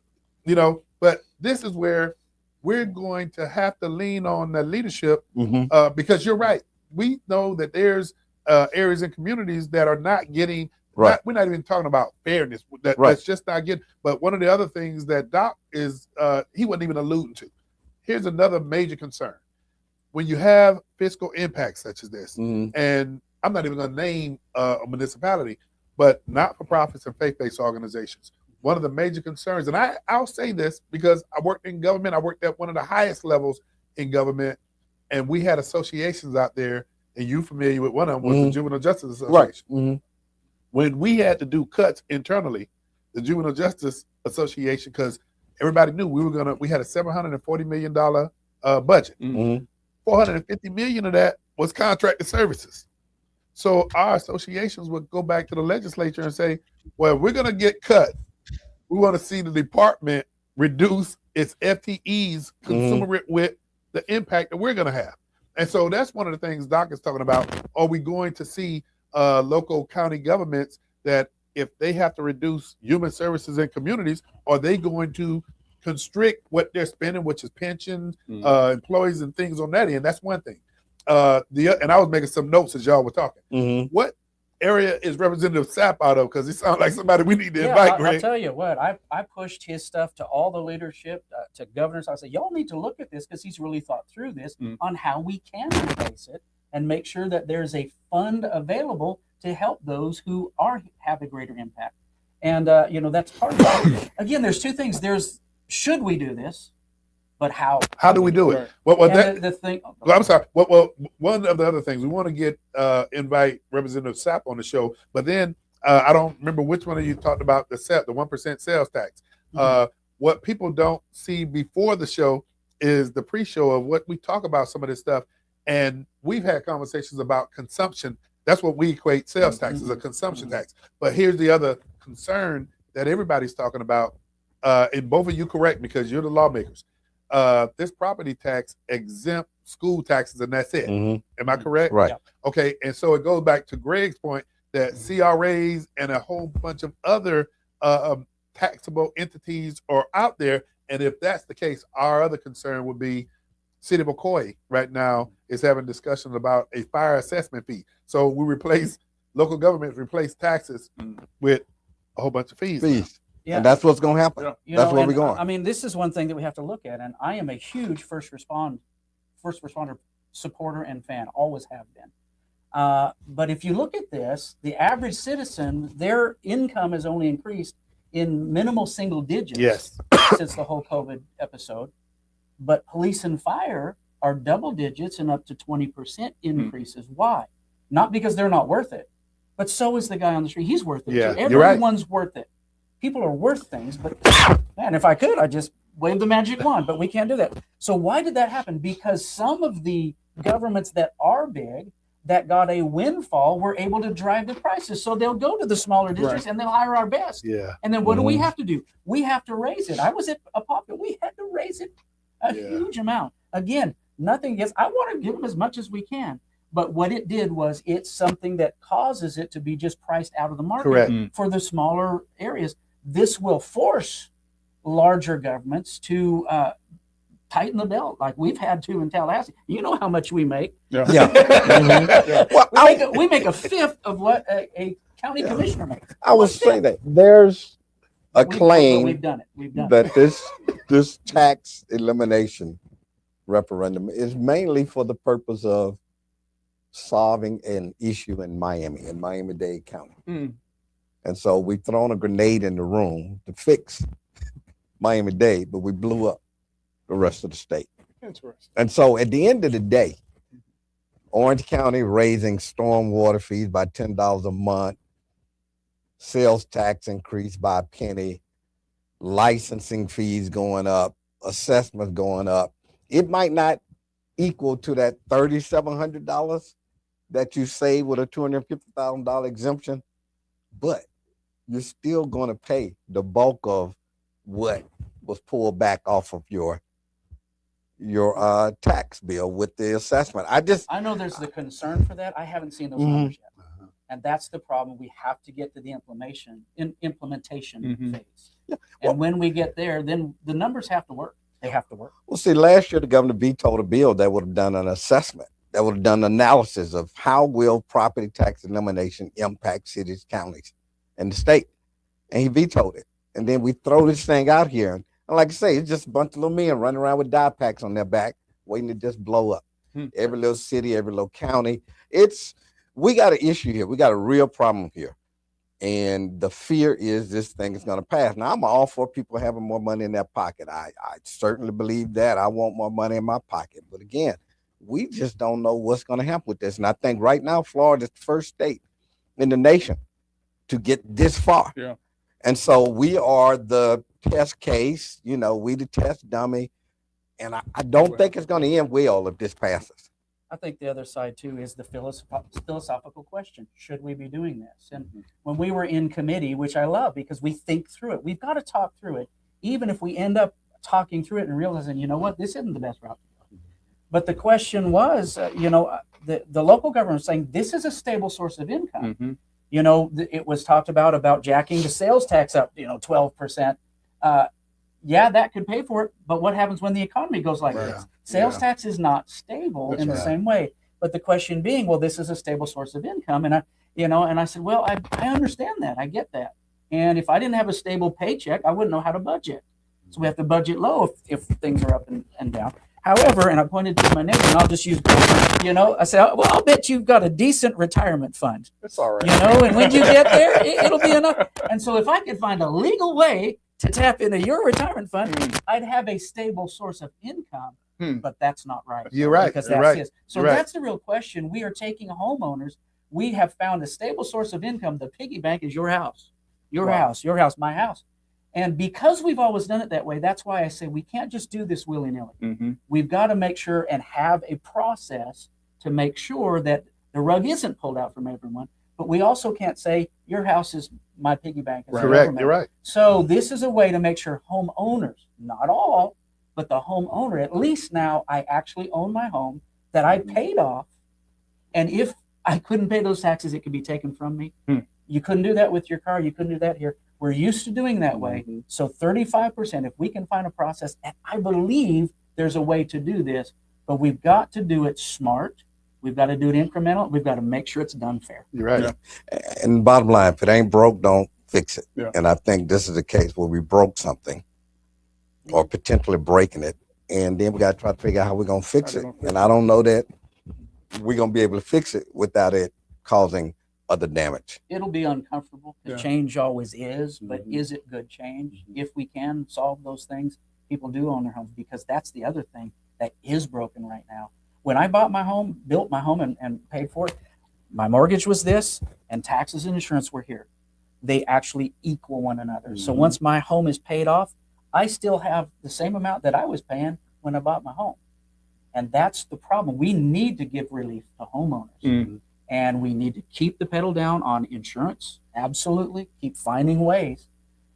But this is where we're going to have to lean on the leadership because you're right. We know that there's areas and communities that are not getting. We're not even talking about fairness. That's just not getting. But one of the other things that Doc is, he wasn't even alluding to. Here's another major concern. When you have fiscal impacts such as this, and I'm not even going to name a municipality, but not-for-profits and faith-based organizations, one of the major concerns, and I'll say this because I worked in government, I worked at one of the highest levels in government, and we had associations out there, and you're familiar with one of them, was the Juvenile Justice Association. When we had to do cuts internally, the Juvenile Justice Association, because everybody knew we had a $740 million budget. 450 million of that was contracted services. So our associations would go back to the legislature and say, well, we're going to get cut. We want to see the department reduce its FTEs consumer with the impact that we're going to have. And so that's one of the things Doc is talking about. Are we going to see local county governments that if they have to reduce human services in communities, are they going to constrict what they're spending, which is pensions, employees and things on that end? That's one thing. And I was making some notes as y'all were talking. What area is Representative Sapp out of? Because he sounds like somebody we need to invite, Greg. I'll tell you what, I pushed his stuff to all the leadership, to governors. I said, y'all need to look at this because he's really thought through this on how we can replace it and make sure that there's a fund available to help those who have a greater impact. And that's part of it. Again, there's two things. There's should we do this, but how? How do we do it? Well, And the thing. well, I'm sorry. Well, one of the other things we want to get invite Representative Sapp on the show, but then I don't remember which one of you talked about the 1% sales tax. What people don't see before the show is the pre-show of what we talk about some of this stuff, and we've had conversations about consumption. That's what we equate sales tax as, a consumption tax. But here's the other concern that everybody's talking about, and both of you correct because you're the lawmakers. This property tax exempt school taxes, and that's it. Am I correct? Right. Yeah. Okay, and so it goes back to Greg's point that CRAs and a whole bunch of other taxable entities are out there. And if that's the case, our other concern would be City of McCoy right now is having discussions about a fire assessment fee. So we local governments replace taxes with a whole bunch of fees. Yeah. And that's what's going to happen. That's where we're going. I mean, this is one thing that we have to look at, and I am a huge first responder supporter and fan, always have been. But if you look at this, the average citizen, their income has only increased in minimal single digits since the whole COVID episode. But police and fire are double digits and up to 20% increases. Why? Not because they're not worth it, but so is the guy on the street. He's worth it too. Everyone's worth it. People are worth things, but man, if I could, I'd just wave the magic wand, but we can't do that. So why did that happen? Because some of the governments that are big, that got a windfall, were able to drive the prices. So they'll go to the smaller districts and they'll hire our best. Yeah. And then what do we have to do? We have to raise it. I was at a popular. We had to raise it a huge amount. Again, nothing against. I want to give them as much as we can. But what it did was it's something that causes it to be just priced out of the market for the smaller areas. This will force larger governments to tighten the belt like we've had to in Tallahassee. You know how much we make. Well, We make a fifth of what a county commissioner makes. I would say that there's a claim We've done it. that this tax elimination referendum is mainly for the purpose of solving an issue in Miami-Dade County. And so we thrown a grenade in the room to fix Miami-Dade, but we blew up the rest of the state. Interesting. And so at the end of the day, Orange County raising stormwater fees by $10 a month, sales tax increase by a penny, licensing fees going up, assessments going up. It might not equal to that $3,700 that you save with a $250,000 exemption, but you're still going to pay the bulk of what was pulled back off of your tax bill with the assessment. I know there's the concern for that. I haven't seen those numbers yet. And that's the problem. We have to get to the implementation phase. Yeah. And when we get there, then the numbers have to work. They have to work. Well, see, last year the governor vetoed a bill that would have done an assessment, that would have done analysis of how will property tax elimination impact cities, counties, and the state. And he vetoed it. And then we throw this thing out here. And like I say, it's just a bunch of little men running around with dye packs on their back, waiting to just blow up. Every little city, every little county. We got an issue here. We got a real problem here. And the fear is this thing is going to pass. Now, I'm all for people having more money in their pocket. I certainly believe that. I want more money in my pocket. But again, we just don't know what's going to happen with this. And I think right now, Florida is the first state in the nation to get this far. Yeah. And so we are the test case, we the test dummy. And I don't think it's going to end well if this passes. I think the other side too is the philosophical question. Should we be doing this? And when we were in committee, which I love because we think through it, we've got to talk through it. Even if we end up talking through it and realizing, you know what, this isn't the best route to go. But the question was, the local government saying this is a stable source of income. It was talked about jacking the sales tax up, 12%. Yeah, that could pay for it. But what happens when the economy goes like this? Sales tax is not stable in the same way. But the question being, well, this is a stable source of income. And I said, well, I understand that. I get that. And if I didn't have a stable paycheck, I wouldn't know how to budget. So we have to budget low if things are up and down. However, and I pointed to my neighbor, and I'll just use, I said, well, I'll bet you've got a decent retirement fund, It's all right. and when you get there, it'll be enough. And so if I could find a legal way to tap into your retirement fund, I'd have a stable source of income. But that's not right. You're right. Because You're that's right. his. So You're right. that's the real question. We are taking homeowners. We have found a stable source of income. The piggy bank is your house, my house. And because we've always done it that way, that's why I say we can't just do this willy-nilly. We've got to make sure and have a process to make sure that the rug isn't pulled out from everyone. But we also can't say your house is my piggy bank. Correct. You're right. So this is a way to make sure homeowners, not all, but the homeowner, at least now I actually own my home that I paid off. And if I couldn't pay those taxes, it could be taken from me. You couldn't do that with your car. You couldn't do that here. We're used to doing that way. So 35%, if we can find a process, and I believe there's a way to do this, but we've got to do it smart. We've got to do it incremental. We've got to make sure it's done fair. You're right. Yeah. And bottom line, if it ain't broke, don't fix it. Yeah. And I think this is the case where we broke something or potentially breaking it. And then we got to try to figure out how we're going to fix it. And I don't know that we're going to be able to fix it without it causing other damage. It'll be uncomfortable. The change always is, but is it good change? If we can solve those things, people do own their homes, because that's the other thing that is broken right now. When I bought my home, built my home and paid for it, my mortgage was this and taxes and insurance were here. They actually equal one another. So once my home is paid off, I still have the same amount that I was paying when I bought my home. And that's the problem. We need to give relief to homeowners. And we need to keep the pedal down on insurance. Absolutely. Keep finding ways.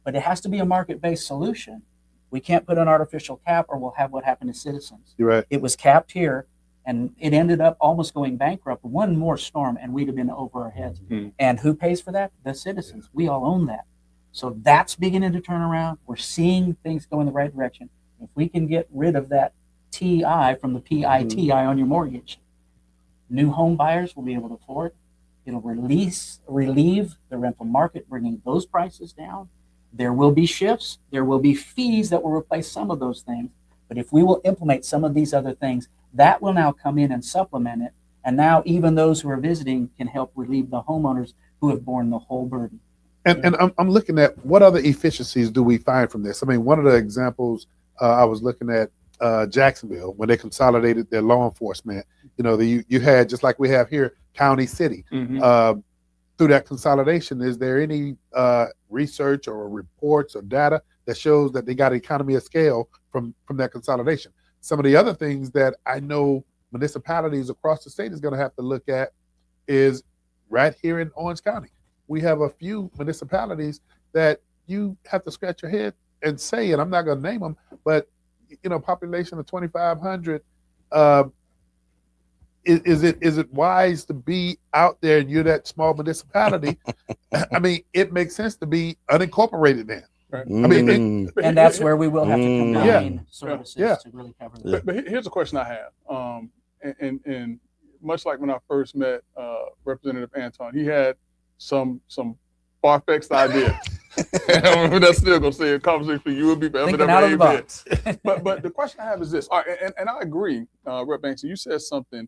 But it has to be a market-based solution. We can't put an artificial cap or we'll have what happened to Citizens. You're right. It was capped here and it ended up almost going bankrupt. One more storm and we'd have been over our heads. And who pays for that? The citizens. We all own that. So that's beginning to turn around. We're seeing things go in the right direction. If we can get rid of that TI from the PITI on your mortgage, new home buyers will be able to afford. It'll relieve the rental market, bringing those prices down. There will be shifts. There will be fees that will replace some of those things. But if we will implement some of these other things, that will now come in and supplement it. And now even those who are visiting can help relieve the homeowners who have borne the whole burden. And I'm looking at what other efficiencies do we find from this? I mean, one of the examples I was looking at Jacksonville when they consolidated their law enforcement. You had, just like we have here, county, city. Through that consolidation, is there any research or reports or data that shows that they got economy of scale from that consolidation? Some of the other things that I know municipalities across the state is going to have to look at is right here in Orange County. We have a few municipalities that you have to scratch your head and say, and I'm not going to name them, but population of 2,500. Is it wise to be out there and you're that small municipality? I mean, it makes sense to be unincorporated then. Right. I mean, And that's where we will have to combine services to really cover that. But here's a question I have. And much like when I first met Representative Anton, he had some far-fetched ideas. That's still gonna say a conversation for you will be forever. Thinking out of the box. but the question I have is this. All right, and I agree, Rep. Banks, you said something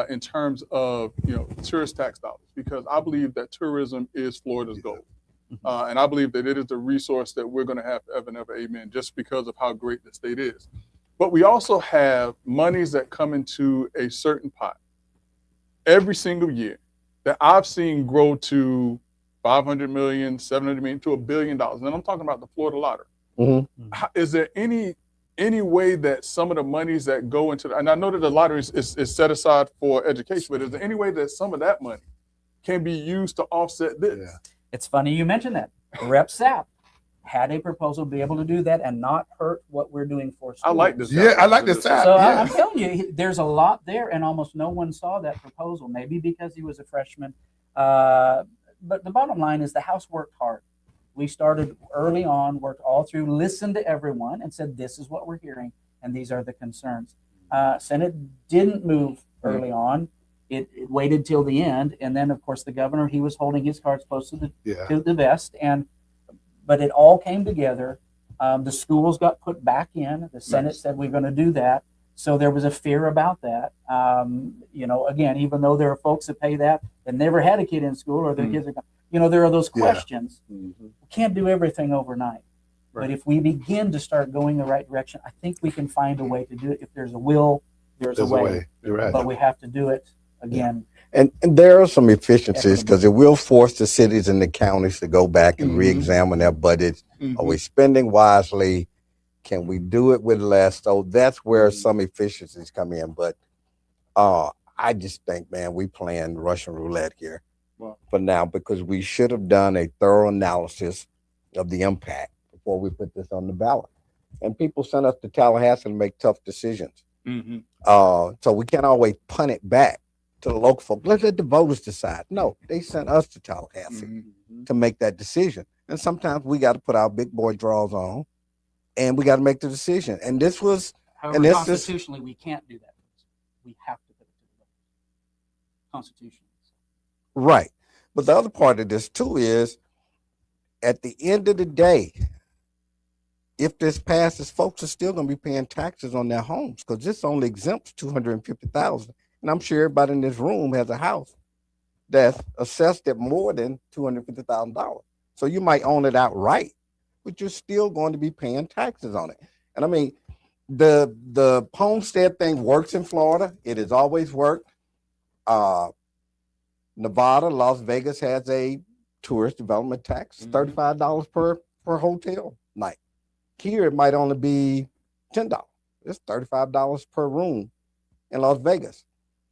in terms of tourist tax dollars, because I believe that tourism is Florida's gold. And I believe that it is the resource that we're going to have forever and ever, amen, just because of how great the state is. But we also have monies that come into a certain pot every single year that I've seen grow to $500 million, $700 million, to $1 billion. And I'm talking about the Florida lottery. Is there any way that some of the monies that go into and I know that the lottery is set aside for education, but is there any way that some of that money can be used to offset this? Yeah. It's funny you mentioned that. Rep. Sapp had a proposal to be able to do that and not hurt what we're doing for schools. I like this. Yeah, I like this. So I'm telling you, there's a lot there, and almost no one saw that proposal. Maybe because he was a freshman. But the bottom line is the House worked hard. We started early on, worked all through, listened to everyone, and said, this is what we're hearing, and these are the concerns. Senate didn't move early on. It waited till the end, and then, of course, the governor, he was holding his cards close to the vest, but it all came together. The schools got put back in. The Senate said we're going to do that. So there was a fear about that. You know, again, even though there are folks that pay that and never had a kid in school or their kids are, you know, there are those questions. We can't do everything overnight. But if we begin to start going the right direction, I think we can find a way to do it. If there's a will, there's a way. You're right. But we have to do it again. And there are some efficiencies because it will force the cities and the counties to go back and re-examine their budgets. Are we spending wisely? Can we do it with less? So that's where some efficiencies come in. But I just think, man, we playing Russian roulette here for now because we should have done a thorough analysis of the impact before we put this on the ballot. And people sent us to Tallahassee to make tough decisions. So we can't always punt it back to the local folk. Let's let the voters decide. No, they sent us to Tallahassee to make that decision. And sometimes we got to put our big boy draws on and we got to make the decision. And this was, However, and this constitutionally, we can't do that. We have to put it to the voters. Constitutionally. Right. But the other part of this too is at the end of the day, if this passes, folks are still going to be paying taxes on their homes because this only exempts $250,000. And I'm sure everybody in this room has a house that's assessed at more than $250,000. So you might own it outright, but you're still going to be paying taxes on it. And I mean, the homestead thing works in Florida. It has always worked. Nevada, Las Vegas has a tourist development tax, $35 per hotel night. Here, it might only be $10. It's $35 per room in Las Vegas.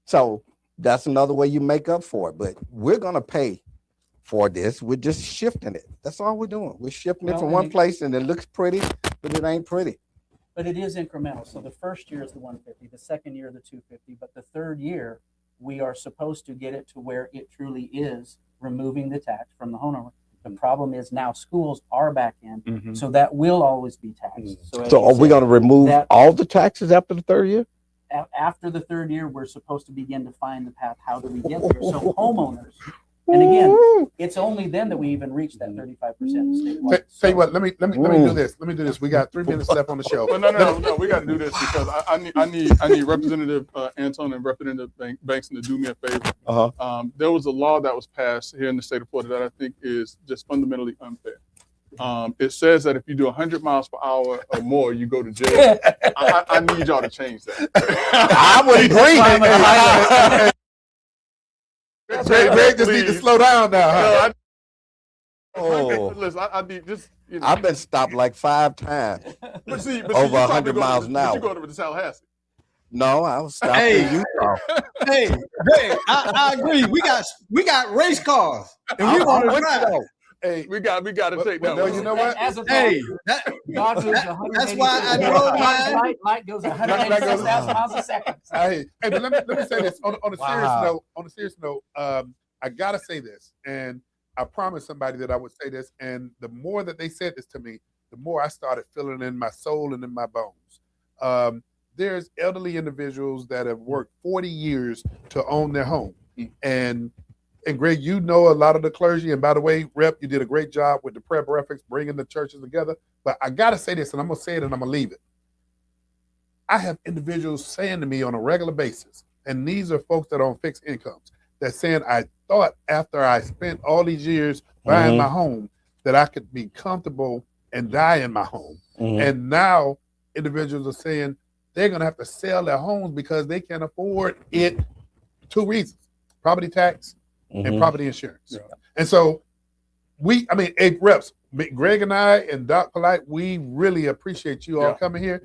So that's another way you make up for it. But we're going to pay for this. We're just shifting it. That's all we're doing. We're shifting it from one place and it looks pretty, but it ain't pretty. But it is incremental. So the first year is the 150, the second year the 250, but the third year we are supposed to get it to where it truly is removing the tax from the homeowner. The problem is now schools are back in, so that will always be taxed. So are we going to remove all the taxes after the third year? After the third year, we're supposed to begin to find the path. How do we get there? So homeowners, and again, it's only then that we even reach that 35% statewide. Tell you what, let me do this. Let me do this. We got 3 minutes left on the show. Well, no. We got to do this because I need Representative Anton and Representative Bankston to do me a favor. There was a law that was passed here in the state of Florida that I think is just fundamentally unfair. It says that if you do 100 miles per hour or more, you go to jail. I need y'all to change that. I would agree. Greg just need to slow down now. Listen, I need just. You know. I've been stopped like 5 times over 100 miles an hour. You go to Tallahassee? No, I was stopped in Utah. Hey, I agree. We got race cars, and we want to drive. Hey, we got to take that. No, you know what? That's why I drove mine. Light goes 186,000 miles a second. Hey, but let me say this on a serious note. On a serious note, I gotta say this, and I promised somebody that I would say this, and the more that they said this to me, the more I started feeling it in my soul and in my bones. There's elderly individuals that have worked 40 years to own their home, and Greg, you know a lot of the clergy. And by the way, Rep, you did a great job with the prayer breakfast, bringing the churches together. But I got to say this, and I'm going to say it and I'm going to leave it. I have individuals saying to me on a regular basis, and these are folks that are on fixed incomes, that saying, I thought after I spent all these years buying my home that I could be comfortable and die in my home. And now individuals are saying they're going to have to sell their homes because they can't afford it. 2 reasons: property tax and property insurance. And so hey, Reps, Greg and I and Doc Polite, we really appreciate you all coming here.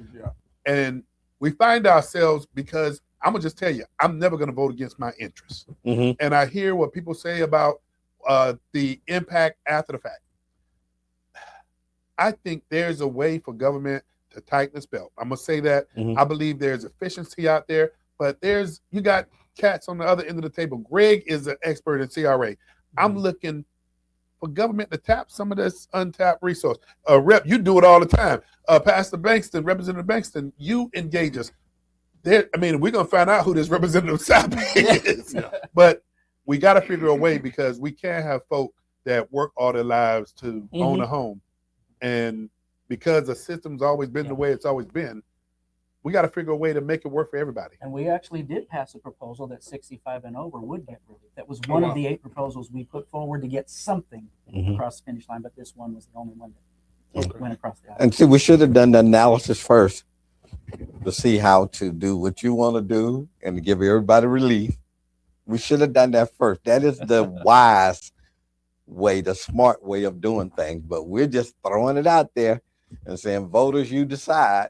And we find ourselves, because I'm going to just tell you, I'm never going to vote against my interests. And I hear what people say about the impact after the fact. I think there's a way for government to tighten its belt. I'm going to say that. I believe there's efficiency out there, but you got cats on the other end of the table. Greg is an expert in CRA. I'm looking for government to tap some of this untapped resource. Rep, you do it all the time. Pastor Bankston, Representative Bankston, you engage us. We're going to find out who this Representative South is. But we got to figure a way, because we can't have folk that work all their lives to own a home. And because the system's always been the way it's always been, we got to figure a way to make it work for everybody. And we actually did pass a proposal that 65 and over would get relief. That was one of the 8 proposals we put forward to get something across the finish line, but this one was the only one that went across the aisle. And see, we should have done the analysis first to see how to do what you want to do and to give everybody relief. We should have done that first. That is the wise way, the smart way of doing things. But we're just throwing it out there and saying, voters, you decide.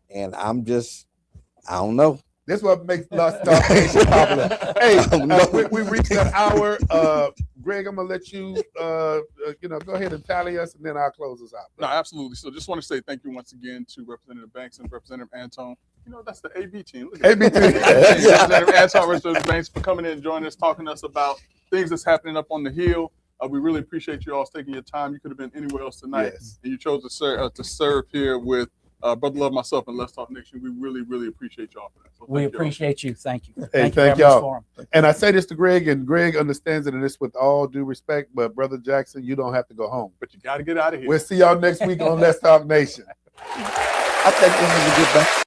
And I don't know. This is what makes Lost Talk Nation popular. Hey, we reached that hour. Greg, I'm gonna let you, go ahead and tally us, and then I'll close us out. No, absolutely. So just want to say thank you once again to Representative Banks and Representative Antone. That's the AB team. Look at AB team. Representative Antone, Representative Banks for coming in and joining us, talking to us about things that's happening up on the Hill. We really appreciate you all taking your time. You could have been anywhere else tonight, and you chose to serve here with Brother Love, myself, and Let's Talk Nation. We really, really appreciate y'all for that. So We appreciate you. Thank you. Hey, thank y'all. And I say this to Greg, and Greg understands it, and it's with all due respect, but Brother Jackson, you don't have to go home. But you got to get out of here. We'll see y'all next week on Let's Talk Nation. I think this is a good thing.